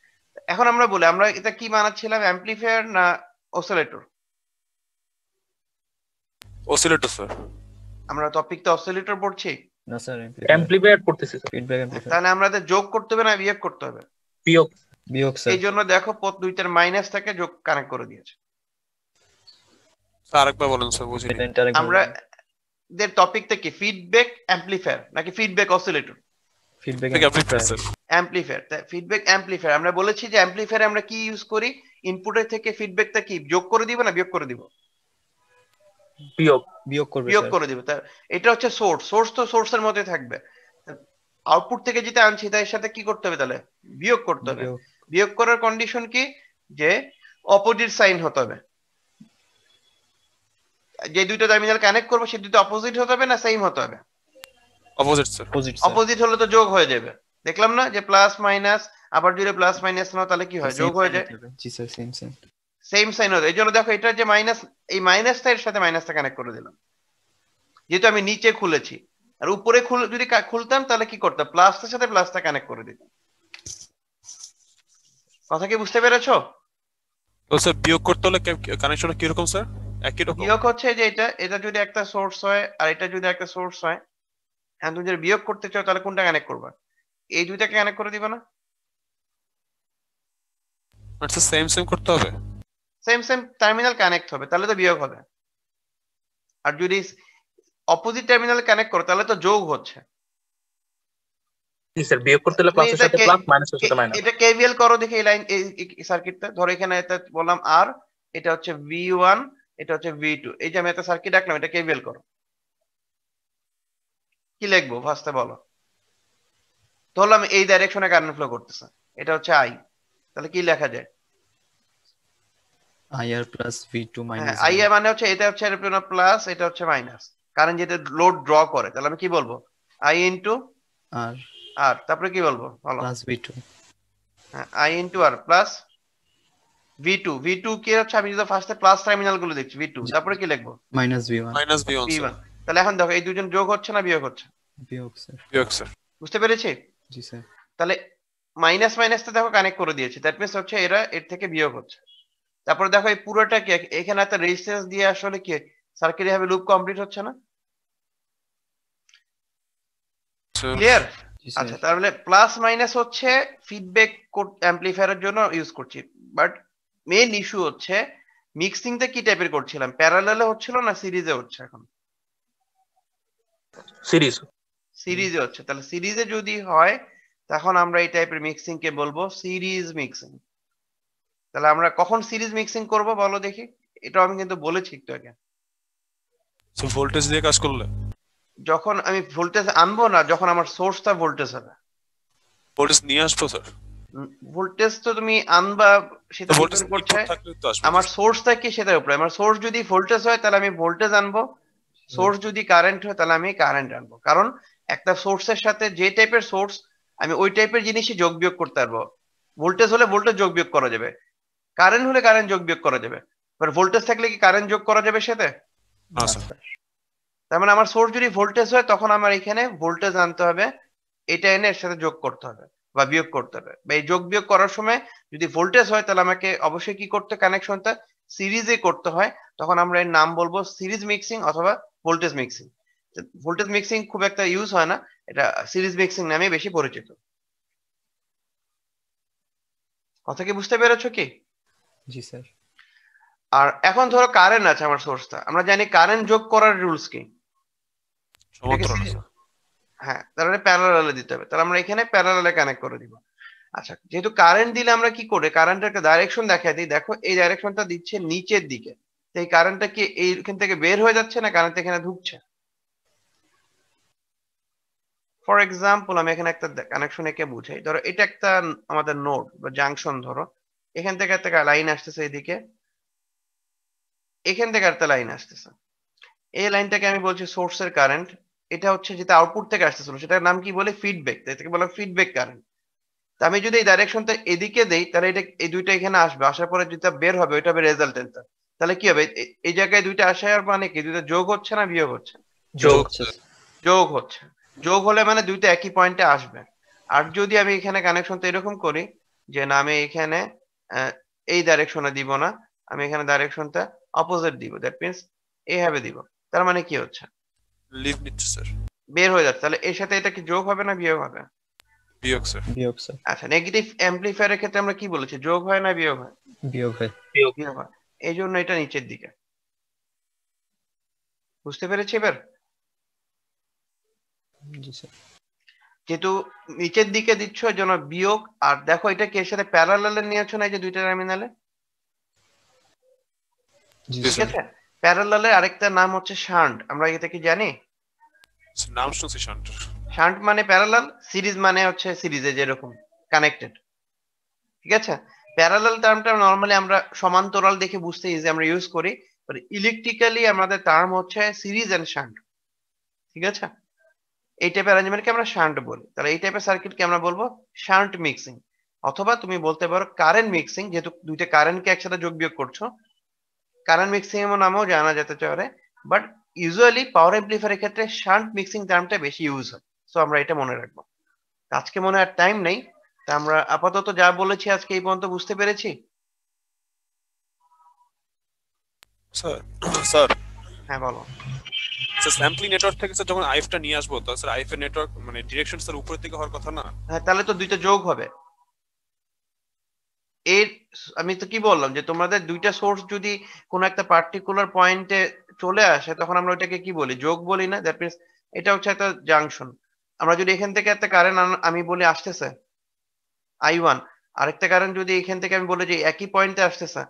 এখন আমরা বলি আমরা এটা কি বানাচ্ছিলাম, অ্যাম্পলিফায়ার না অসিলেটর? Oscillator sir. আমরা টপিক তো অসিলেটর পড়ছি না স্যার, অ্যাম্পলিফায়ার পড়তেছি স্যার। Feedback amplifier. তাহলে আমাদের যোগ করতে হবে না বিয়োগ করতে হবে? বিয়োগ। বিয়োগ স্যার। এই জন্য দেখো পথ দুইটার মাইনাসটাকে যোগ কানেক্ট করে দিয়েছে। স্যার আরেকবার বলেন স্যার, বুঝিনি। আমরা দের টপিকটা কি, ফিডব্যাক অ্যাম্পলিফায়ার নাকি feedback oscillator? Feedback amplifier. Feedback amplifier আমরা বলেছি যে অ্যাম্পলিফায়ারে আমরা কি ইউজ করি, ইনপুটের থেকে ফিডব্যাকটা কি যোগ করে দিব না বিয়োগ করে দিব? বিয়োগ। বিয়োগ করবে, বিয়োগ করে দিব। তা এটা হচ্ছে সোর্স, সোর্স তো সোর্সের মধ্যে থাকবে, আউটপুট থেকে যেটা আনছি তার সাথে কি করতে হবে তাহলে বিয়োগ করতে হবে। বিয়োগ করার কন্ডিশন কি, যে অপোজিট সাইন হতে হবে। যে দুইটা টার্মিনাল কানেক্ট করবো সেই দুটো অপোজিট হতে হবে না সেম হতে হবে? Opposite sir. অপোজিট হলে তো যোগ হয়ে যাবে। দেখলাম না যে প্লাস মাইনাস, আবার যদি প্লাস মাইনাস নাও তাহলে কি হয়, যোগ হয়ে যায়। জি sir, same same same sign হতে। এই জন্য দেখো এটা যে মাইনাস, এই মাইনাসটা এর সাথে মাইনাসটা কানেক্ট করে দিলাম, যেহেতু আমি নিচে খুলেছি। আর উপরে যদি খুলতাম তাহলে কি করতাম, প্লাসটার সাথে প্লাসটা কানেক্ট করে দিতাম। কথা কি বুঝতে পেরেছো? তো স্যার বিয়োগ করতে হলে কানেকশনটা কি রকম স্যার? একই রকম? বিয়োগ হচ্ছে যে এটা যদি একটা সোর্স হয় আর এটা যদি একটা সোর্স হয়, হ্যাঁ তুমি যদি বিয়োগ করতে চাও তাহলে কোনটা কানেক্ট করবা? এই দুইটাকে কানেক্ট করে দিবা না? আচ্ছা, সেম সেম করতে হবে, সেম সেম টার্মিনাল কানেক্ট হবে, তাহলে তো বিয়োগ হবে। আর যদি অপোজিট টার্মিনাল কানেক্ট করো তাহলে তো যোগ হচ্ছে। জি স্যার, বিয়োগ করতে হলে প্লাসের সাথে প্লাস, মাইনাসের সাথে মাইনাস। এটা কেভিএল করো দেখি এই লাইন, এই সার্কিটটা ধরো, এখানে এটা বললাম আর, এটা হচ্ছে V1, এটা হচ্ছে V2, এই যে আমি একটা সার্কিট রাখলাম, এটা কেভিএল করো। কি লিখবো ফার্স্টে বলো? ধরলাম এই ডাইরেকশনে কারেন্ট ফ্লো করতেছে, এটা হচ্ছে I, তাহলে কি লেখা যায়? IR plus V2 minus. IR মানে হচ্ছে এটা হচ্ছে প্লাস, এটা হচ্ছে মাইনাস, কারণ যেটা লোড ড্র করে। তাহলে আমি কি বলবো, I ইনটু আর, আর তারপরে কি বলবো বলো? Plus V2। হ্যাঁ, I into R plus V2। V2 কি হচ্ছে, আমি যদি ফার্স্টে প্লাস টার্মিনাল গুলো দেখছি V2, তারপরে কি লিখবো? Minus V1। Minus V1 V1। তাহলে এখন দেখো এই দুজন যোগ হচ্ছে না বিয়োগ হচ্ছে? বিয়োগ স্যার। বিয়োগ স্যার। বুঝতে পেরেছি? জি স্যার। তাহলে মাইনাস মাইনাসটা দেখো কানেক্ট করে দিয়েছি, দ্যাট মিন্স হচ্ছে এরা এর থেকে বিয়োগ হচ্ছে। তারপরে দেখো এই পুরোটা কি, এখানে একটা রেজিস্ট্যান্স দিয়ে আসলে কি সার্কিট এভাবে লুপ কমপ্লিট হচ্ছে না? ক্লিয়ার? আচ্ছা, তাহলে প্লাস মাইনাস হচ্ছে ফিডব্যাক অ্যাম্পলিফায়ারের জন্য ইউজ করছি, বাট মেইন ইস্যু হচ্ছে মিক্সিংটা কি টাইপের করছিলাম, প্যারালালে হচ্ছিল না সিরিজে হচ্ছে? এখন সিরিজে হচ্ছে। তাহলে সিরিজে যদি হয় তখন আমরা এই টাইপের মিক্সিং কে বলবো সিরিজ মিক্সিং। তাহলে আমরা কখন সিরিজ মিক্সিং করব বলো দেখি? এটা আমি কিন্তু বলেছি একটু আগে। সো ভোল্টেজ দিয়ে কাজ করলে? যখন আমি ভোল্টেজ আনবো না, যখন আমার সোর্সটা ভোল্টেজ হবে। ভোল্টেজ নিয়ে আসবো স্যার? ভোল্টেজ তো তুমি আনবা, সেটা ভোল্টেজ করছে আমার সোর্সটা কি সেটার উপরে। আমার সোর্স যদি ভোল্টেজ হয় তাহলে আমি ভোল্টেজ আনবো, সোর্স যদি কারেন্ট হয় তাহলে আমি কারেন্ট আনবো। কারণ একটা সোর্সের সাথে যে টাইপের সোর্স আমি ওই টাইপের জিনিসই যোগ বিয়োগ করতে পারবো। ভোল্টেজ হলে ভোল্টেজ যোগ বিয়োগ করা যাবে, কারেন্ট হলে কারেন্ট যোগ বিয়োগ করা যাবে। এবার ভোল্টেজ থাকলে কি কারেন্ট যোগ করা যাবে সাথে? তার মানে আমার সোর্স যদি ভোল্টেজ হয় তখন আমার এখানে ভোল্টেজ আনতে হবে, এটা এনে এর সাথে যোগ করতে হবে বা বিয়োগ করতে হবে। বা এই যোগ বিয়োগ করার সময় যদি ভোল্টেজ হয় তাহলে আমাকে অবশ্যই কি করতে, কানেকশনটা সিরিজে করতে হয়। তখন আমরা এর নাম বলবো সিরিজ মিক্সিং অথবা ভোল্টেজ মিক্সিং। ভোল্টেজ মিক্সিং খুব একটা ইউজ হয় না, এটা সিরিজ মিক্সিং নামে বেশি পরিচিত। কথা কি বুঝতে পেরেছো কি? জি স্যার। আর এখন ধরো কারেন্ট আছে আমার সোর্সটা, আমরা জানি কারেন্ট যোগ করার রুলস কি? হ্যাঁ, তাহলে প্যারালালে দিতে হবে। তাহলে আমরা এখানে প্যারালালে কানেক্ট করে দিব। আচ্ছা, যেহেতু কারেন্ট দিলে আমরা কি করে কারেন্টের একটা ডাইরেকশন দেখাই দিই। দেখো এই ডাইরেকশনটা দিচ্ছে নিচের দিকে, এই কারেন্টটা কি এইখান থেকে বের হয়ে যাচ্ছে না কারেন্ট এখানে ঢুকছে? ফর এক্সাম্পল আমি এখানে একটা কানেকশন একে বুঝাই। ধরো এটা একটা আমাদের নোড বা জাংশন, ধরো এখান থেকে একটা লাইন আসতেছে এইদিকে, এখান থেকে একটা লাইন আসতেছে। এই লাইনটাকে আমি বলছি সোর্সের কারেন্ট, এটা হচ্ছে যেটা আউটপুট থেকে আসতেছিল সেটার নাম কি বলে? ফিডব্যাক। এটাকে বলা ফিডব্যাক কারেন্ট। তা আমি যদি এই ডাইরেকশনটা এদিকে দেই তাহলে এটা এই দুইটা এখানে আসবে, আসার পরে যেটা বের হবে ওইটা হবে রেজাল্টেন্টটা। তাহলে কি হবে, এই জায়গায় দুইটা আসার মানে কি দুইটা যোগ হচ্ছে না বিয়োগ হচ্ছে? যোগ যোগ হচ্ছে। যোগ হলে মানে দুইটা একই পয়েন্টে আসবে। আর যদি আমি এখানে কানেকশনটা এরকম করি যে না আমি এখানে এই ডাইরেকশনে দিব না, আমি এখানে ডাইরেকশনটা অপোজিট দিব, দ্যাট মিন্স এইভাবে দিব, তার মানে কি হচ্ছে লিভ নিচ্ছে স্যার, বের হয়ে যাচ্ছে। তাহলে এর সাথে এটা কি যোগ হবে না বিয়োগ হবে? বিয়োগ স্যার। বিয়োগ স্যার আচ্ছা, নেগেটিভ অ্যাম্পলিফায়ারের ক্ষেত্রে আমরা কি বলেছি, যোগ হয় না বিয়োগ হয়? বিয়োগ হয় বিয়োগ হয়, এই জন্য এটা নিচের দিকে। বুঝতে পেরেছি এবার? জি স্যার যেহেতু নিচের দিকে দিচ্ছ এর জন্য বিয়োগ। আর দেখো এটা কি এর সাথে প্যারালালে নিয়েছো না, এই যে দুইটা টার্মিনালে, জি ঠিক স্যার আছে? প্যারালালের আরেকটা নাম হচ্ছে শান্ট, আমরা এটা কি জানি? নাম শুনছি শান্টের। শান্ট মানে প্যারালাল, সিরিজ মানে হচ্ছে সিরিজে যেরকম কানেক্টেড, ঠিক আছে? প্যারালাল টার্মটা নরমালি আমরা সমান্তরাল দেখে বুঝতে ইজি আমরা ইউজ করি, বাট ইলেকট্রিক্যালি আমাদের টার্ম হচ্ছে সিরিজ এন্ড শান্ট, ঠিক আছে? এই টাইপের অ্যারেঞ্জমেন্টকে আমরা শান্ট বলি। তাহলে এই টাইপের সার্কিটকে আমরা বলবো শান্ট মিক্সিং, অথবা তুমি বলতে পারো কারেন্ট মিক্সিং, যেহেতু দুইটা কারেন্টকে একসাথে যোগ বিয়োগ করছো, কারেন্ট মিক্সিং এর নামেও জানা যেতে পারে। বাট ইউজুয়ালি পাওয়ার অ্যাম্পলিফায়ারের ক্ষেত্রে শান্ট মিক্সিং টার্মটা বেশি ইউজ হয়, সো আমরা এটা মনে রাখবো। আজকে মনে আর টাইম নেই, তা আমরা আপাতত যা বলেছি আজকে এই পর্যন্ত বুঝতে পেরেছি। স্যার স্যার হ্যাঁ বলো। স্যার স্যাম্পলিং নেটওয়ার্ক থেকে স্যার যখন আইএফটা নিয়ে আসবো, তো স্যার আইএফ এর নেটওয়ার্ক মানে ডিরেকশন স্যার উপরের দিকে হওয়ার কথা না? হ্যাঁ, তাহলে তো দুইটা যোগ হবে। এর আমি তো কি বললাম যে তোমাদের দুইটা সোর্স যদি কোন একটা পার্টিকুলার পয়েন্টে চলে আসে তখন আমরা ওইটাকে কি বলি, যোগ বলি না? দ্যাট মিন্স এটা হচ্ছে একটা জাংশন। আমরা যদি এখান থেকে একটা কারেন্ট আমি বলি আসতেছে I1, আরেকটা কারেন্ট যদি এখান থেকে আমি বলি যে একই পয়েন্টে আসতেছে,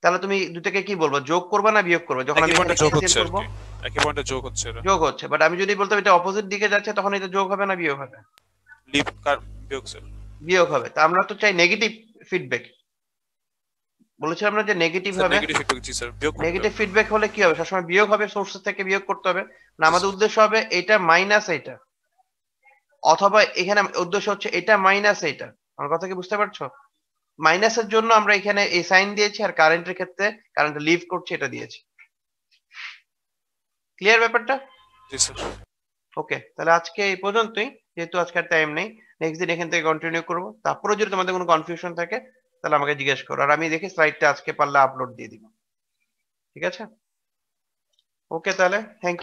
তাহলে তুমি দুটাকে কি বলবো, যোগ করবে না বিয়োগ করবে? যখন আমি একই পয়েন্টে যোগ এখানে হচ্ছে আর করব কি, একই পয়েন্টে যোগ হচ্ছে এটা। যোগ হচ্ছে, বাট আমি যদি বলতাম এটা অপোজিট দিকে যাচ্ছে তখন এটা যোগ হবে না বিয়োগ হবে? লিভ কার বিয়োগ স্যার। বিয়োগ হবে। তা আমরা তো চাই নেগেটিভ ফিডব্যাক, বলেছিলাম না যে নেগেটিভ স্যার হবে। নেগেটিভ ফিডব্যাক, জি স্যার, বিয়োগ করতে নেগেটিভ হবে। ফিডব্যাক হলে কি হবে, সবসময় বিয়োগ হবে, সোর্স থেকে বিয়োগ করতে হবে না? আমাদের উদ্দেশ্য হবে এটা মাইনাস এটা, অথবা এখানে উদ্দেশ্য হচ্ছে এটা মাইনাস এটা। আমার কথা কি বুঝতে পারছো? মাইনাসের জন্য আমরা এখানে এই সাইন দিয়েছি, আর কারেন্টের ক্ষেত্রে কারেন্ট লিভ করছে এটা দিয়েছি। ক্লিয়ার ব্যাপারটা? জি স্যার। ওকে, তাহলে আজকে এই পর্যন্তই, যেহেতু আজকের টাইম নেই, নেক্সট দিন এখান থেকে কন্টিনিউ করবো। তারপরে যদি তোমাদের কোনো কনফিউশন থাকে তাহলে আমাকে জিজ্ঞেস করো, আর আমি দেখি স্লাইডটা আজকে পারলে আপলোড দিয়ে দিব, ঠিক আছে? ওকে, তাহলে থ্যাংক